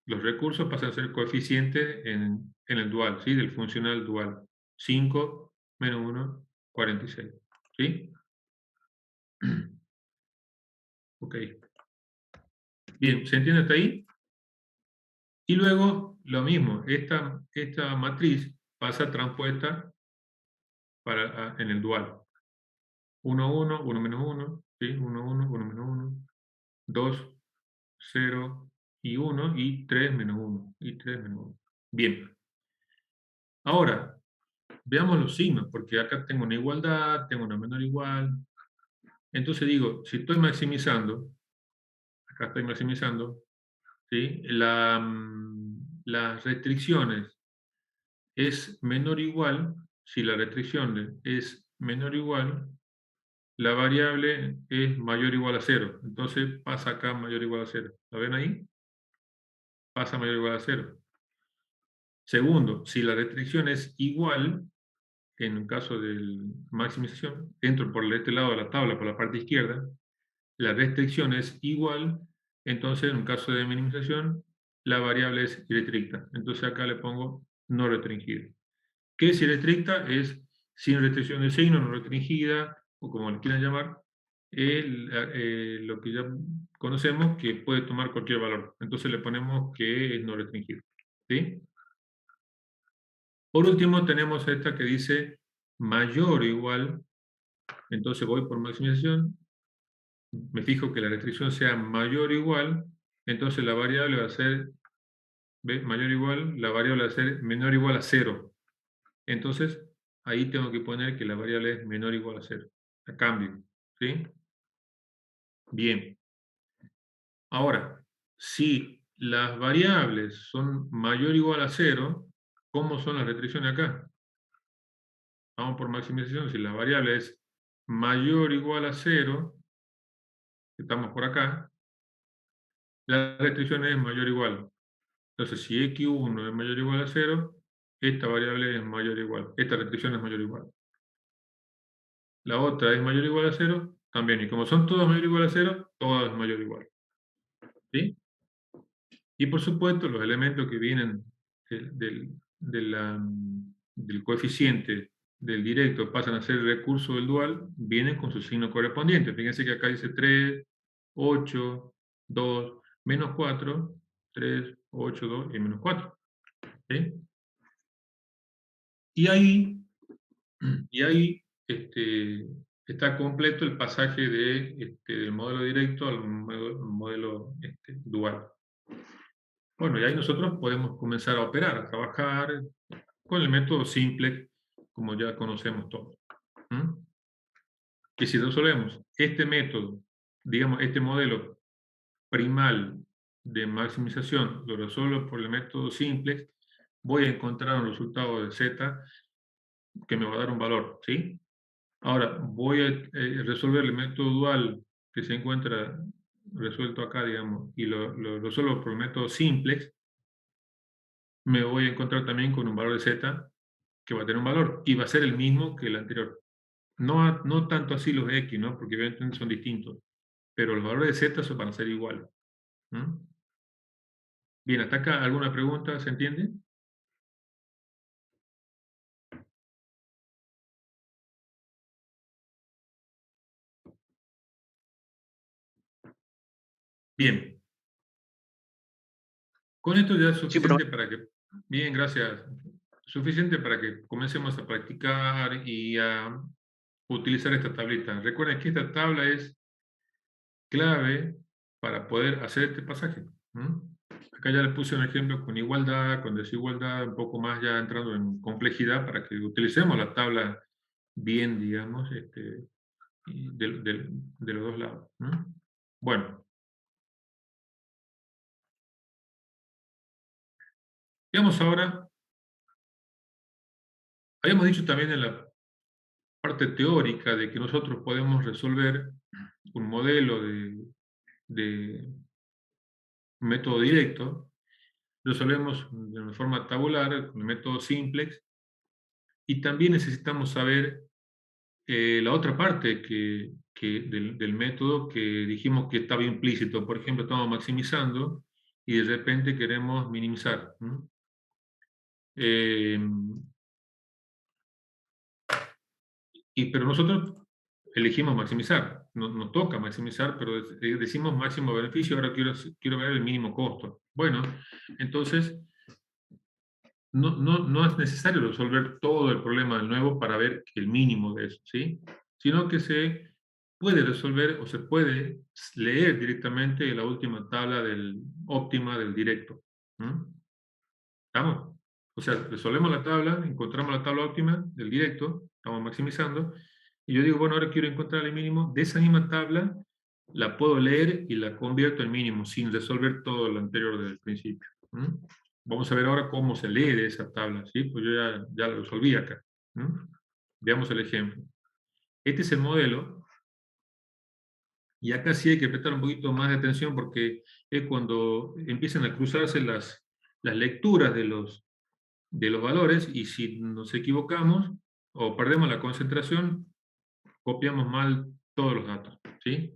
los recursos pasan a ser coeficientes en el dual, ¿sí? Del funcional dual. 5 menos 1, 46. ¿Sí? Ok. Bien, ¿se entiende hasta ahí? Y luego, lo mismo, esta matriz pasa transpuesta en el dual. 1, 1, 1 menos 1, ¿sí? 1, 1, 1 menos 1, 2, 0 y 1, y 3 menos 1, y 3 menos 1. Bien. Ahora, veamos los signos, porque acá tengo una igualdad, tengo una menor igual. Entonces digo, si estoy maximizando, acá estoy maximizando, ¿sí? Las restricciones es menor o igual, si la restricción es menor o igual, la variable es mayor o igual a 0. Entonces pasa acá mayor o igual a 0. ¿Lo ven ahí? Pasa mayor o igual a 0. Segundo, si la restricción es igual, en un caso de maximización, entro por este lado de la tabla, por la parte izquierda, la restricción es igual, entonces en un caso de minimización, la variable es irrestricta. Entonces acá le pongo no restringida. ¿Qué es irrestricta? Es sin restricción de signo, no restringida, o como le quieran llamar, lo que ya conocemos que puede tomar cualquier valor. Entonces le ponemos que es no restringido. ¿Sí? Por último, tenemos esta que dice mayor o igual, entonces voy por maximización, me fijo que la restricción sea mayor o igual, entonces la variable va a ser mayor o igual, la variable va a ser menor o igual a 0. Entonces, ahí tengo que poner que la variable es menor o igual a 0. A cambio, ¿sí? Bien. Ahora, si las variables son mayor o igual a 0, ¿cómo son las restricciones acá? Vamos por maximización. Si la variable es mayor o igual a 0, estamos por acá, la restricción es mayor o igual. Entonces, si x1 es mayor o igual a 0, esta variable es mayor o igual. Esta restricción es mayor o igual. La otra es mayor o igual a 0, también. Y como son todas mayor o igual a 0, todas es mayor o igual. ¿Sí? Y por supuesto, los elementos que vienen del coeficiente del directo pasan a ser el recurso del dual, vienen con su signo correspondiente. Fíjense que acá dice 3, 8, 2, menos 4, 3, 8, 2 y menos 4. ¿Sí? Y ahí está completo el pasaje del modelo directo al modelo dual. Bueno, y ahí nosotros podemos comenzar a operar, a trabajar con el método simple, como ya conocemos todos. Que si resolvemos este método, digamos, este modelo primal de maximización, lo resuelvo por el método simple, voy a encontrar un resultado de z que me va a dar un valor, ¿sí? Ahora, voy a resolver el método dual que se encuentra resuelto acá, digamos, y lo resuelvo por el método simplex, me voy a encontrar también con un valor de z que va a tener un valor, y va a ser el mismo que el anterior. No tanto así los x, ¿no? Porque evidentemente son distintos, pero los valores de z van a ser iguales. Bien, hasta acá, ¿alguna pregunta? ¿Se entiende? Bien. Con esto ya es suficiente para que... Bien, gracias. Suficiente para que comencemos a practicar y a utilizar esta tablita. Recuerden que esta tabla es clave para poder hacer este pasaje. Acá ya les puse un ejemplo con igualdad, con desigualdad, un poco más ya entrando en complejidad para que utilicemos la tabla bien, digamos, de los dos lados. Bueno. Veamos ahora, habíamos dicho también en la parte teórica de que nosotros podemos resolver un modelo de método directo, lo resolvemos de una forma tabular con el método simplex, y también necesitamos saber la otra parte del método que dijimos que estaba implícito. Por ejemplo, estamos maximizando y de repente queremos minimizar. Pero nosotros elegimos maximizar, nos toca maximizar, pero decimos máximo beneficio, ahora quiero ver el mínimo costo. Bueno, entonces no es necesario resolver todo el problema de nuevo para ver el mínimo de eso, ¿sí? Sino que se puede resolver o se puede leer directamente la última tabla óptima del directo. ¿Estamos? O sea, resolvemos la tabla, encontramos la tabla óptima del directo, estamos maximizando, y yo digo, bueno, ahora quiero encontrar el mínimo. De esa misma tabla la puedo leer y la convierto en mínimo, sin resolver todo lo anterior desde el principio. Vamos a ver ahora cómo se lee de esa tabla, ¿sí? Pues yo ya la resolví acá. Veamos el ejemplo. Este es el modelo, y acá sí hay que prestar un poquito más de atención porque es cuando empiezan a cruzarse las lecturas de los valores, y si nos equivocamos o perdemos la concentración, copiamos mal todos los datos, ¿sí?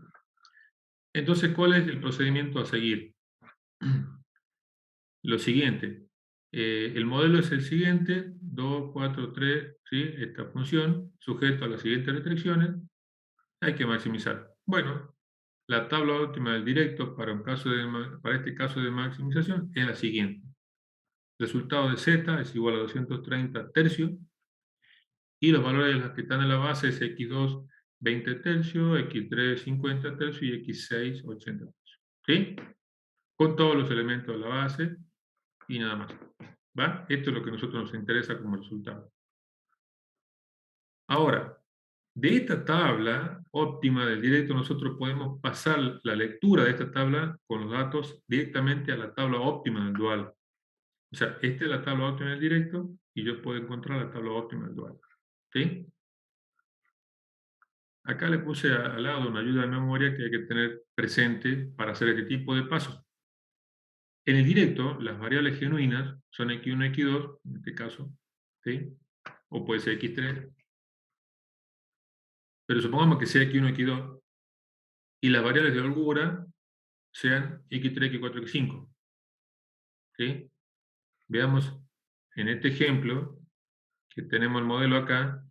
Entonces, ¿cuál es el procedimiento a seguir? Lo siguiente, el modelo es el siguiente, 2, 4, 3, ¿sí? Esta función, sujeto a las siguientes restricciones, hay que maximizar. Bueno, la tabla óptima del directo para este caso de maximización es la siguiente. Resultado de z es igual a 230 tercios, y los valores de las que están en la base es x2, 20 tercios, x3, 50 tercios y x6, 80 tercios. ¿Sí? Con todos los elementos de la base y nada más. ¿Va? Esto es lo que a nosotros nos interesa como resultado. Ahora, de esta tabla óptima del directo, nosotros podemos pasar la lectura de esta tabla con los datos directamente a la tabla óptima del dual. O sea, esta es la tabla óptima del directo y yo puedo encontrar la tabla óptima del dual. ¿Sí? Acá le puse al lado una ayuda de memoria que hay que tener presente para hacer este tipo de pasos. En el directo, las variables genuinas son x1, x2, en este caso, ¿sí? O puede ser x3. Pero supongamos que sea x1, x2, y las variables de holgura sean x3, x4, x5. ¿Sí? Veamos en este ejemplo, que tenemos el modelo acá,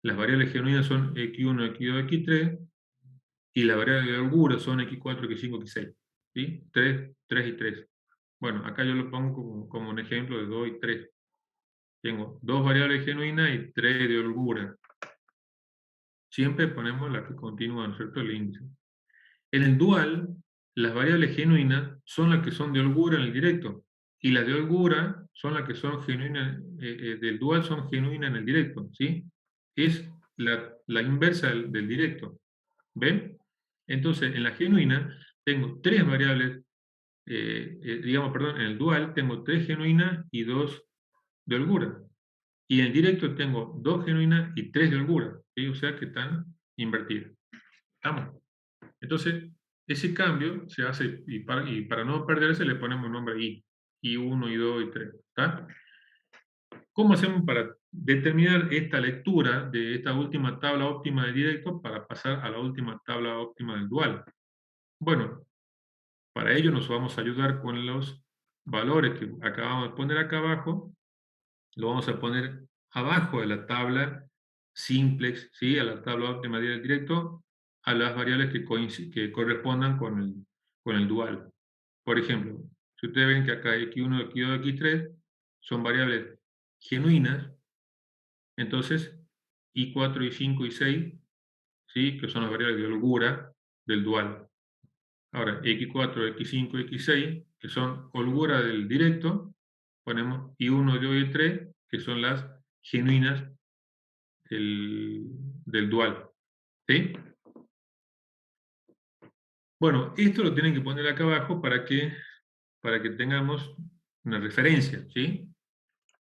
las variables genuinas son x1, x2, x3, y las variables de holgura son x4, x5, x6. ¿Sí? 3, 3 y 3. Bueno, acá yo lo pongo como un ejemplo de 2 y 3. Tengo 2 variables genuinas y 3 de holgura. Siempre ponemos las que continúan, ¿cierto? El índice. En el dual, las variables genuinas son las que son de holgura en el directo, y las de holgura son las que son genuinas, del dual son genuinas en el directo, ¿sí? Es la inversa del directo. ¿Ven? Entonces, en la genuina tengo 3 variables, digamos, perdón, en el dual tengo 3 genuinas y 2 de holgura. Y en el directo tengo 2 genuinas y 3 de holgura, ¿sí? O sea que están invertidas. ¿Estamos? Entonces, ese cambio se hace, y para no perderse le ponemos nombre I. I1, I2, I3. ¿Está? ¿Cómo hacemos para determinar esta lectura de esta última tabla óptima del directo para pasar a la última tabla óptima del dual? Bueno, para ello nos vamos a ayudar con los valores que acabamos de poner acá abajo. Lo vamos a poner abajo de la tabla simplex, ¿sí? A la tabla óptima del directo, a las variables que correspondan con el dual. Por ejemplo, si ustedes ven que acá x1, x2, x3 son variables genuinas, entonces y4, y5 y 6, ¿sí? Que son las variables de holgura del dual. Ahora, x4, x5, x6, que son holgura del directo, ponemos y1, y2 y 3, que son las genuinas del dual. ¿Sí? Bueno, esto lo tienen que poner acá abajo para que tengamos una referencia. ¿Sí?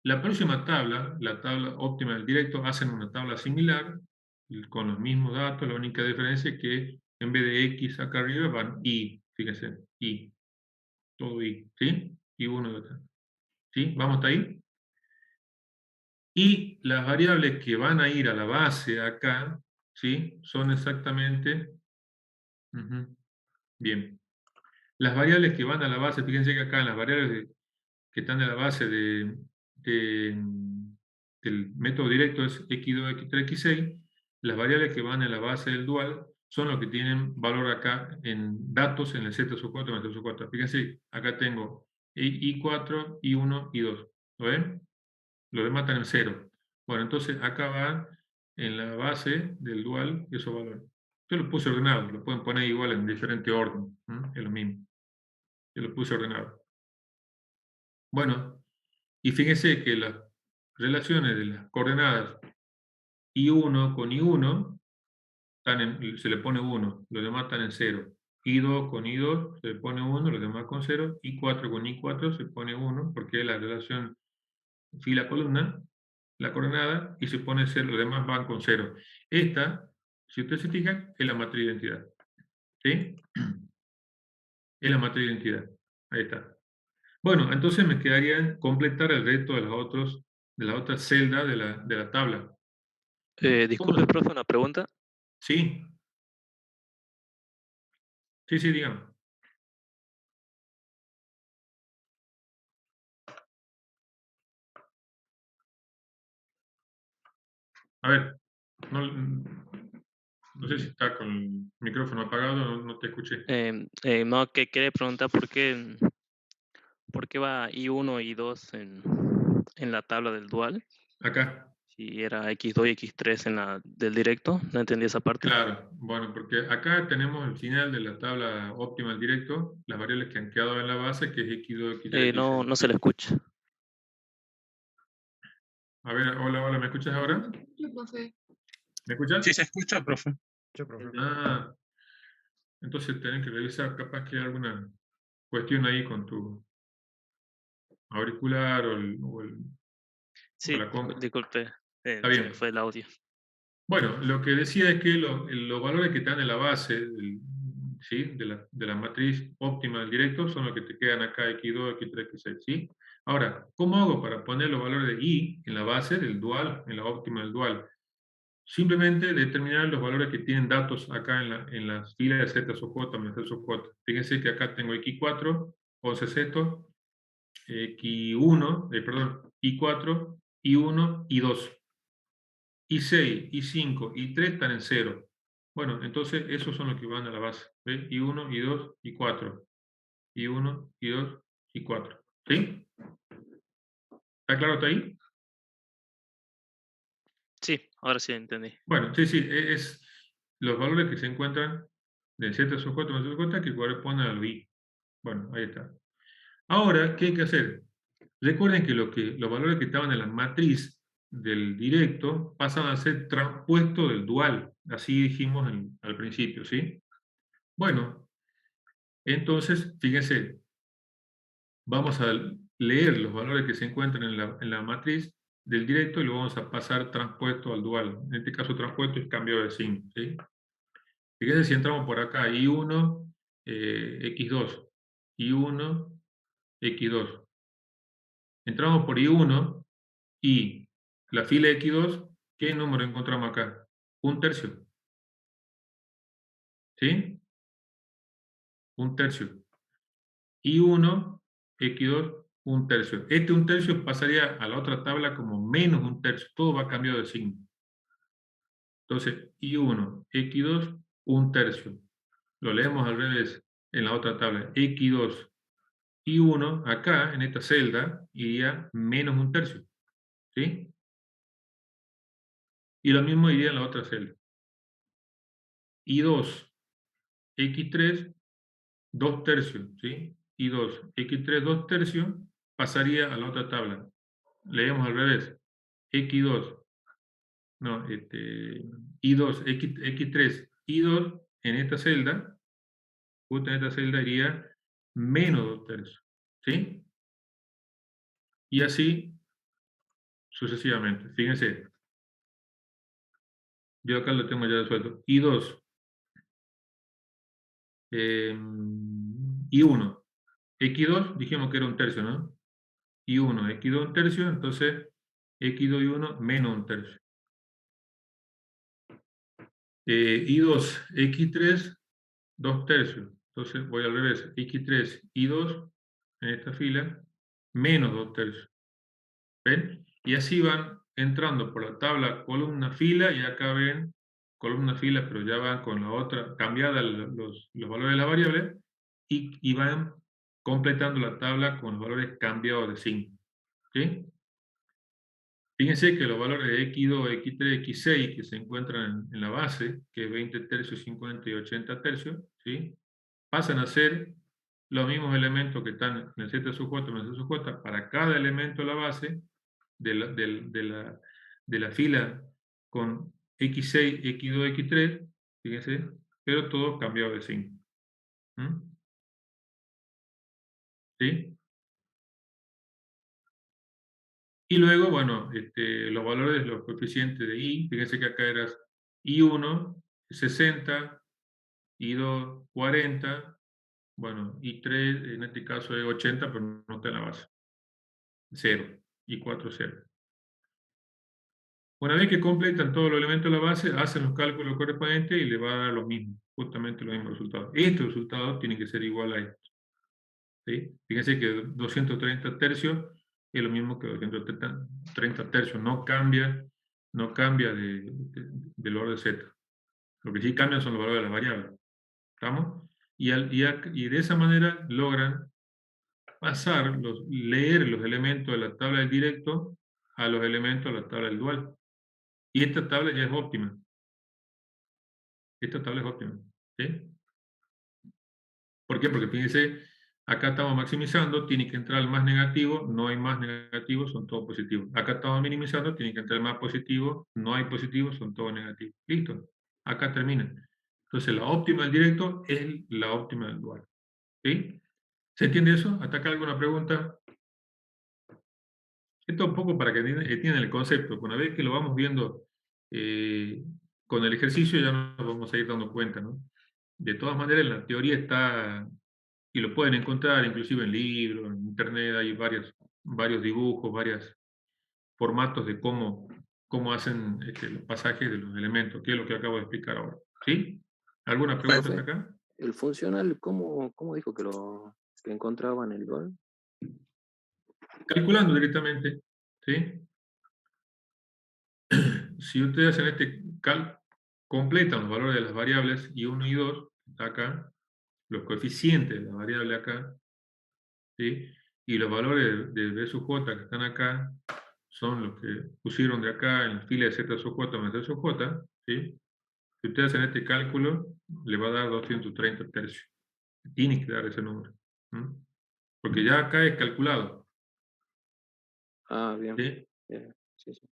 La próxima tabla, la tabla óptima del directo, hacen una tabla similar, con los mismos datos. La única diferencia es que en vez de x acá arriba van y, fíjense, y, todo y, ¿sí? Y uno y otro. ¿Sí? ¿Vamos hasta ahí? Y las variables que van a ir a la base acá, ¿sí? Son exactamente, bien. Las variables que van a la base, fíjense que acá en las variables que están en la base del método directo es x2, x3, x6. Las variables que van en la base del dual son los que tienen valor acá en datos en el z sub 4 más z sub 4. Fíjense, acá tengo i4, i1, i2. ¿Lo ven? Los demás están en 0. Bueno, entonces acá va en la base del dual esos valores. Yo los puse ordenados, los pueden poner igual en diferente orden. Es lo mismo. Yo los puse ordenados. Bueno, y fíjense que las relaciones de las coordenadas I1 con I1 se le pone 1, los demás están en 0. I2 con I2 se le pone 1, los demás con 0. I4 con I4 se pone 1, porque es la relación fila-columna, la coordenada, y se pone 0, los demás van con 0. Esta, si ustedes se fijan, es la matriz de identidad. ¿Sí? Es la matriz de identidad. Ahí está. Bueno, entonces me quedaría completar el resto de las otras celdas de la tabla. Disculpe, profe, una pregunta. Sí. Sí, dígame. A ver, no sé si está con el micrófono apagado, no te escuché. No, que quería preguntar por qué ¿Por qué va I1 y I2 en la tabla del dual? Acá. Si era X2 y X3 en la del directo, no entendí esa parte. Claro, bueno, porque acá tenemos el final de la tabla óptima del directo, las variables que han quedado en la base, que es X2, X3, No, X6. no se le escucha. A ver, hola, hola, ¿me escuchas ahora? Sí, profe. ¿Me escuchas? Sí se escucha, profe. Ah, entonces tenés que revisar, capaz que hay alguna cuestión ahí con tu auricular o Sí, la compu. disculpe, Está se bien. me fue el audio. Bueno, lo que decía es que los valores que están en la base ¿sí? de la matriz óptima del directo son los que te quedan acá, X2, X3, X6, ¿sí? Ahora, ¿cómo hago para poner los valores de Y en la base del dual, en la óptima del dual? Simplemente determinar los valores que tienen datos acá en las filas de Z sub J más Z sub J. Fíjense que acá tengo X4, 11 setos, X1, perdón, I4, I1, I2. I6, I5, I3 están en 0. Bueno, entonces esos son los que van a la base. ¿Ves? I1, I2, I4. I1, I2, I4. ¿Sí? ¿Está claro hasta ahí? Sí, ahora sí entendí. Bueno, sí, sí, es los valores que se encuentran de Z sub J más Z sub J que corresponden al I. Bueno, ahí está. Ahora, ¿qué hay que hacer? Recuerden que los valores que estaban en la matriz del directo pasan a ser transpuestos del dual. Así dijimos al principio, ¿sí? Bueno, entonces, fíjense, vamos a leer los valores que se encuentran en la matriz del directo y lo vamos a pasar transpuesto al dual. En este caso, transpuesto es cambio de signo, ¿sí? Fíjense si entramos por acá, I1, X2, I1, X2. Entramos por I1 y la fila X2, ¿qué número encontramos acá? 1/3. ¿Sí? 1/3. I1, X2, 1/3. Este 1/3 pasaría a la otra tabla como menos 1/3. Todo va cambiado de signo. Entonces, I1, X2, 1/3. Lo leemos al revés en la otra tabla. X2, I1, acá en esta celda, iría menos 1/3. ¿Sí? Y lo mismo iría en la otra celda. I2, X3, 2/3. ¿Sí? I2, X3, 2/3 pasaría a la otra tabla. Leemos al revés. X2, no, I2, X3, I2 en esta celda, justo en esta celda iría menos 2/3. ¿Sí? Y así sucesivamente. Fíjense. Yo acá lo tengo ya resuelto. I2, I1, X2 dijimos que era 1/3, ¿no? I1, X2 1/3, entonces X2 y 1 menos 1/3. I2, X3, 2/3. Entonces voy al revés. X3, I2 en esta fila, menos 2/3. ¿Ven? Y así van entrando por la tabla columna fila y acá ven columna fila, pero ya van con la otra, cambiada los valores de la variable y van completando la tabla con los valores cambiados de signo. ¿Sí? Fíjense que los valores de X2, X3, X6 que se encuentran en la base, que es 20/3, 50 y 80/3, ¿sí? Pasan a ser los mismos elementos que están en el Z sub J más Z sub J para cada elemento de la base de la fila con X6, X2, X3, fíjense, pero todos cambiados de signo. ¿Sí? Y luego, bueno, los valores de los coeficientes de I, fíjense que acá era I1, 60, I2, 40, bueno, I3 en este caso es 80, pero no está en la base. 0, I4, 0. Una vez que completan todos los elementos de la base, hacen los cálculos correspondientes y le va a dar lo mismo, justamente los mismos resultados. Estos resultados tienen que ser igual a estos. ¿Sí? Fíjense que 230/3 es lo mismo que 230/3, no cambia del orden Z. Lo que sí cambian son los valores de las variables. ¿Estamos? Y de esa manera logran leer los elementos de la tabla del directo a los elementos de la tabla del dual. Y esta tabla ya es óptima. Esta tabla es óptima. ¿Sí? ¿Por qué? Porque fíjense, acá estamos maximizando, tiene que entrar el más negativo, no hay más negativos, son todos positivos. Acá estamos minimizando, tiene que entrar el más positivo, no hay positivos, son todos negativos. Listo. Acá termina. Entonces la óptima del directo es la óptima del dual. ¿Sí? ¿Se entiende eso? ¿Hasta acá alguna pregunta? Esto un poco para que entiendan el concepto. Una vez que lo vamos viendo con el ejercicio ya nos vamos a ir dando cuenta, ¿no? De todas maneras, la teoría está, y lo pueden encontrar inclusive en libros, en internet, hay varios dibujos, varios formatos de cómo hacen los pasajes de los elementos, que es lo que acabo de explicar ahora. ¿Sí? ¿Alguna pregunta hasta acá? El funcional, ¿cómo dijo que encontraba en el dual? Calculando directamente, ¿sí? Si ustedes hacen este completan los valores de las variables I1 y 2, está acá, los coeficientes de la variable acá, ¿sí? Y los valores de B sub J que están acá, son los que pusieron de acá en la fila de Z sub J más Z sub J, ¿sí? Si ustedes hacen este cálculo, le va a dar 230 tercios. Tiene que dar ese número. Porque ya acá es calculado. Ah, bien. ¿Sí? Sí, sí.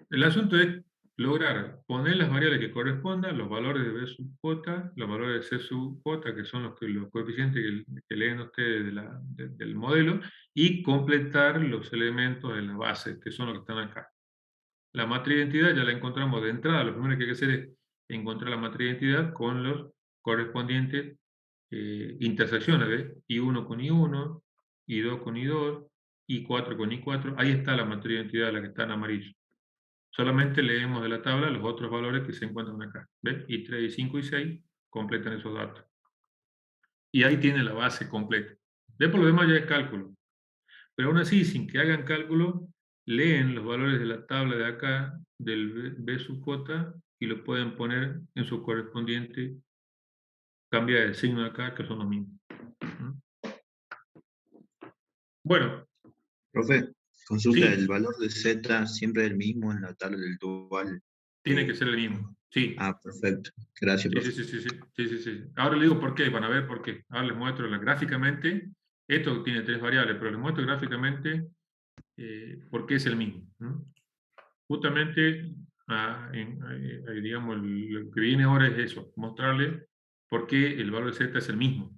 El asunto es lograr poner las variables que correspondan, los valores de B sub J, los valores de C sub J, que son los coeficientes que leen ustedes del modelo, y completar los elementos de la base, que son los que están acá. La matriz de identidad ya la encontramos de entrada. Lo primero que hay que hacer es encontrar la matriz de identidad con los correspondientes intersecciones de I1 con I1, I2 con I2, I4 con I4. Ahí está la matriz de identidad, la que está en amarillo. Solamente leemos de la tabla los otros valores que se encuentran acá. ¿Ves? I3, I5 y 6 completan esos datos. Y ahí tiene la base completa. ¿Ves? Por lo demás ya es cálculo. Pero aún así, sin que hagan cálculo, leen los valores de la tabla de acá, del B sub J, y lo pueden poner en su correspondiente, cambia el signo de acá, que son los mismos. Bueno. Profe, consulta, Sí. ¿el valor de Z siempre es el mismo en la tabla del dual? Tiene que ser el mismo, sí. Ah, perfecto. Gracias, profe. Sí. Ahora le digo por qué, van a ver por qué. Ahora les muestro gráficamente. Esto tiene 3 variables, pero les muestro gráficamente por qué es el mismo. Justamente, digamos, lo que viene ahora es eso, mostrarles por qué el valor de Z es el mismo.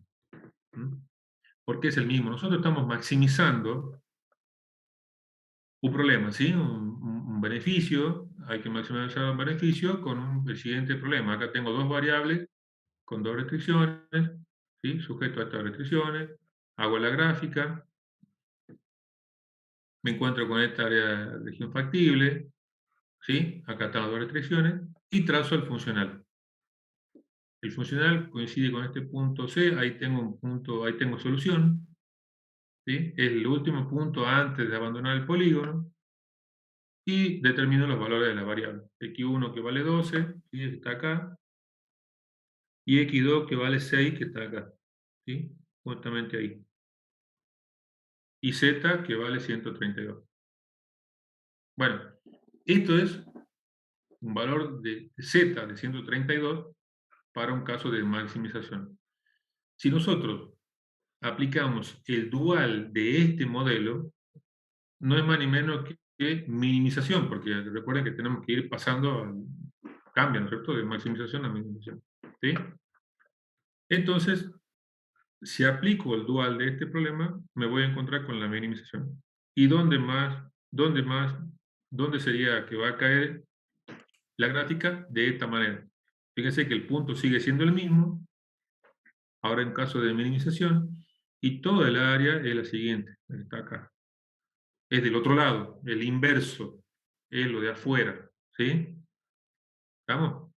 ¿Por qué es el mismo? Nosotros estamos maximizando un problema, ¿sí? Un beneficio, hay que maximizar un beneficio con el siguiente problema. Acá tengo dos variables con dos restricciones, ¿sí? Sujeto a estas restricciones, hago la gráfica, me encuentro con esta área de región factible, ¿sí? Acá están las dos restricciones, y trazo el funcional. El funcional coincide con este punto C, ahí tengo solución, ¿sí? Es el último punto antes de abandonar el polígono, y determino los valores de la variable. X1 que vale 12, ¿sí? Está acá, y X2 que vale 6, que está acá, ¿sí? Justamente ahí. Y Z que vale 132. Bueno, esto es un valor de Z de 132 para un caso de maximización. Si nosotros aplicamos el dual de este modelo, no es más ni menos que minimización, porque recuerden que tenemos que ir pasando al cambio, ¿no es cierto?, de maximización a minimización. ¿Sí? Entonces, si aplico el dual de este problema, me voy a encontrar con la minimización. ¿Y dónde sería que va a caer la gráfica? De esta manera. Fíjense que el punto sigue siendo el mismo, ahora en caso de minimización, y toda el área es la siguiente, está acá. Es del otro lado, el inverso, es lo de afuera, ¿sí? ¿Estamos?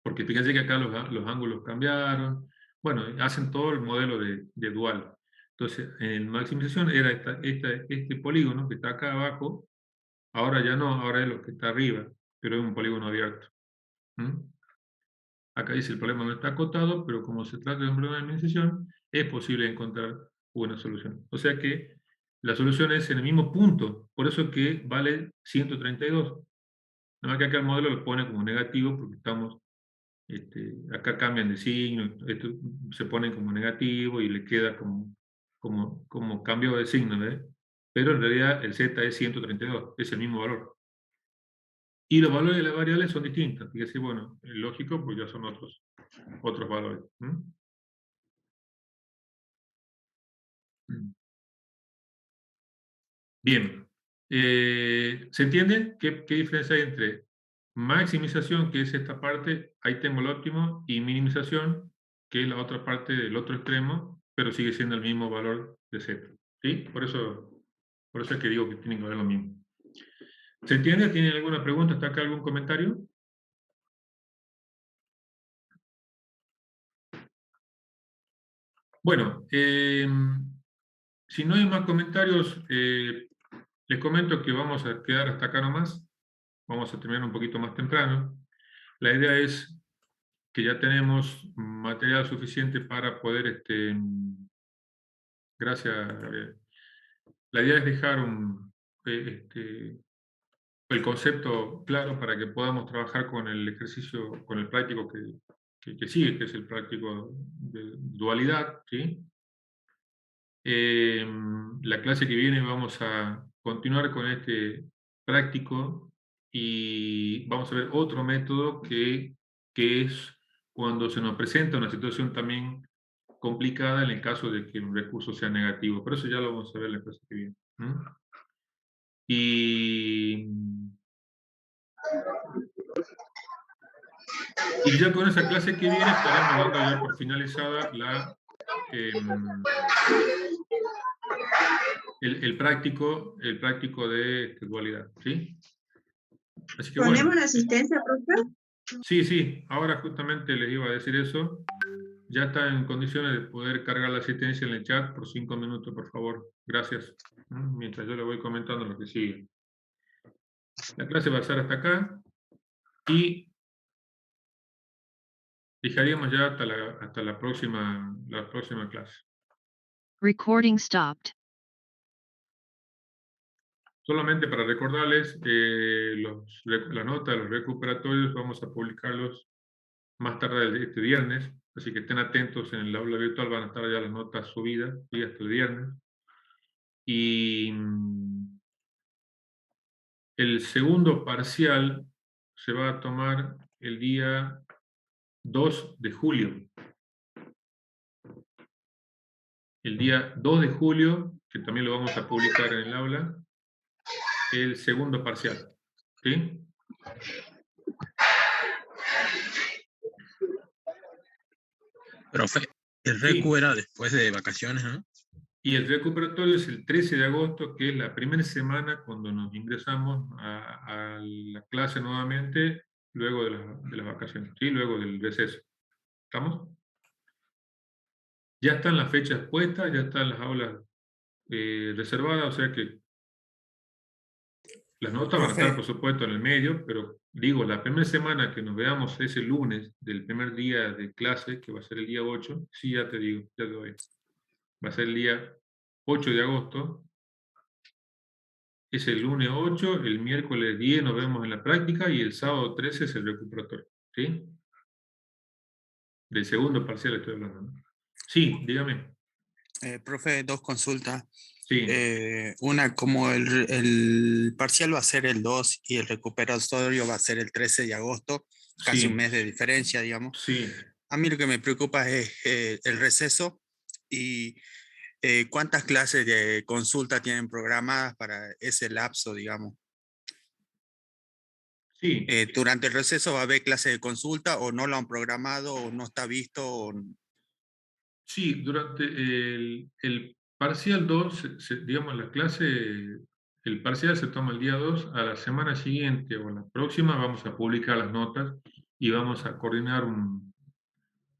Porque fíjense que acá los ángulos cambiaron, bueno, hacen todo el modelo de dual. Entonces, en maximización era este polígono que está acá abajo, ahora ya no, ahora es lo que está arriba, pero es un polígono abierto. Acá dice el problema no está acotado, pero como se trata de un problema de minimización, es posible encontrar una solución. O sea que la solución es en el mismo punto, por eso que vale 132. Nada más que acá el modelo lo pone como negativo porque estamos, acá cambian de signo, esto se pone como negativo y le queda como cambio de signo, ¿ves? Pero en realidad el z es 132, es el mismo valor. Y los valores de las variables son distintos, fíjese, bueno, es lógico, pues ya son otros valores. Bien. ¿Se entiende qué diferencia hay entre maximización, que es esta parte, ahí tengo el óptimo, y minimización, que es la otra parte del otro extremo, pero sigue siendo el mismo valor de z? ¿Sí? Por eso es que digo que tienen que valer lo mismo. ¿Se entiende? ¿Tienen alguna pregunta? ¿Está acá algún comentario? Bueno, si no hay más comentarios, les comento que vamos a quedar hasta acá nomás. Vamos a terminar un poquito más temprano. La idea es que ya tenemos material suficiente para poder, gracias, la idea es dejar el concepto claro para que podamos trabajar con el ejercicio, con el práctico que sigue, que es el práctico de dualidad, ¿sí? La clase que viene vamos a continuar con este práctico y vamos a ver otro método que es cuando se nos presenta una situación también complicada en el caso de que un recurso sea negativo. Pero eso ya lo vamos a ver en la clase que viene. Y ya con esa clase que viene estaremos dando ya por finalizada el práctico de dualidad, ¿sí? Así que ¿Ponemos bueno. la asistencia, profe? Sí, ahora justamente les iba a decir eso. Ya está en condiciones de poder cargar la asistencia en el chat por 5 minutos, por favor. Gracias. Mientras yo le voy comentando lo que sigue. La clase va a ser hasta acá y dejaríamos ya hasta la próxima clase. Recording stopped. Solamente para recordarles, las notas, los recuperatorios, vamos a publicarlos más tarde este viernes, así que estén atentos en el aula virtual, van a estar ya las notas subidas, y hasta el viernes. Y el segundo parcial se va a tomar el día 2 de julio. El día 2 de julio, que también lo vamos a publicar en el aula, el segundo parcial. ¿Sí? Profe, el recu era después de vacaciones, ¿no? Y el recuperatorio es el 13 de agosto, que es la primera semana cuando nos ingresamos a la clase nuevamente, luego de las vacaciones, ¿sí? Luego del receso. ¿Estamos? Ya están las fechas puestas, ya están las aulas reservadas, o sea que las notas van a estar, por supuesto, en el medio, pero digo, la primera semana que nos veamos ese lunes del primer día de clase, que va a ser el día 8, sí, ya te digo, ya te doy. Va a ser el día 8 de agosto, es el lunes 8, el miércoles 10 nos vemos en la práctica y el sábado 13 es el recuperatorio, ¿sí? Del segundo parcial estoy hablando, ¿no? Sí, dígame. Profe, dos consultas. Sí. Una, como el parcial va a ser el 2 y el recuperatorio va a ser el 13 de agosto, casi un mes de diferencia, digamos. Sí. A mí lo que me preocupa es el receso y cuántas clases de consulta tienen programadas para ese lapso, digamos. Sí. Durante el receso va a haber clases de consulta o no lo han programado o no está visto. Sí, durante el parcial 2, digamos, la clase, el parcial se toma el día 2, a la semana siguiente o la próxima vamos a publicar las notas y vamos a coordinar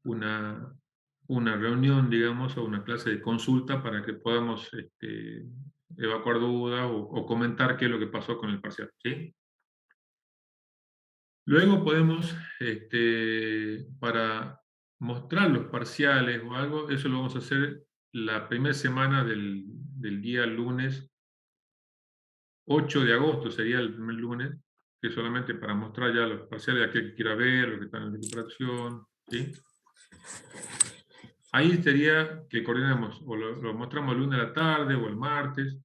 una reunión, digamos, o una clase de consulta para que podamos evacuar dudas o comentar qué es lo que pasó con el parcial, ¿sí? Luego podemos, para mostrar los parciales o algo, eso lo vamos a hacer la primera semana del día lunes 8 de agosto sería el primer lunes, que es solamente para mostrar ya los parciales de aquel que quiera ver, los que están en recuperación, ¿sí? Ahí sería que coordinemos, o lo mostramos el lunes a la tarde o el martes,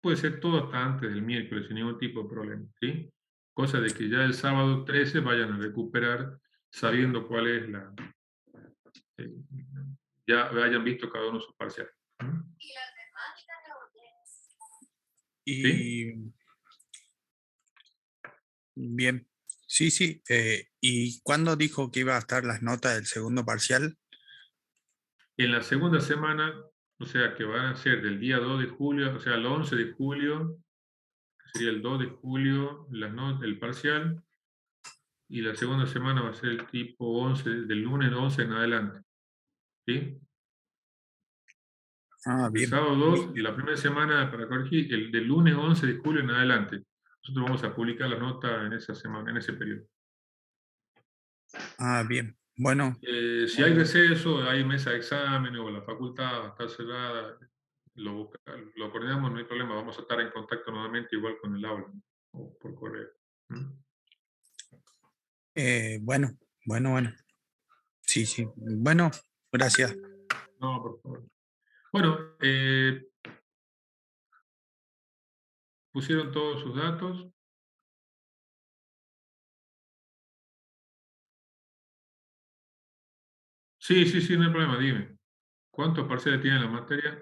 puede ser todo hasta antes del miércoles, sin ningún tipo de problema, ¿sí? Cosa de que ya el sábado 13 vayan a recuperar sabiendo cuál es la... ya hayan visto cada uno su parcial. Y bien, sí, sí. ¿Y cuándo dijo que iba a estar las notas del segundo parcial? En la segunda semana, o sea que van a ser del día 2 de julio, o sea, el 11 de julio, que sería el 2 de julio, el parcial, y la segunda semana va a ser el tipo 11, del lunes 11 en adelante. ¿Sí? Ah, El bien. sábado 2, y la primera semana, para corregir, el del lunes 11 de julio en adelante. Nosotros vamos a publicar las notas en esa semana, en ese periodo. Ah, bien. Bueno, Si hay receso, hay mesa de exámenes o la facultad está cerrada, lo coordinamos, no hay problema, vamos a estar en contacto nuevamente igual con el aula o por correo. bueno. Sí, sí. Bueno, gracias. No, por favor. Bueno, pusieron todos sus datos. Sí, no hay problema, dime. ¿Cuántos parciales tiene la materia?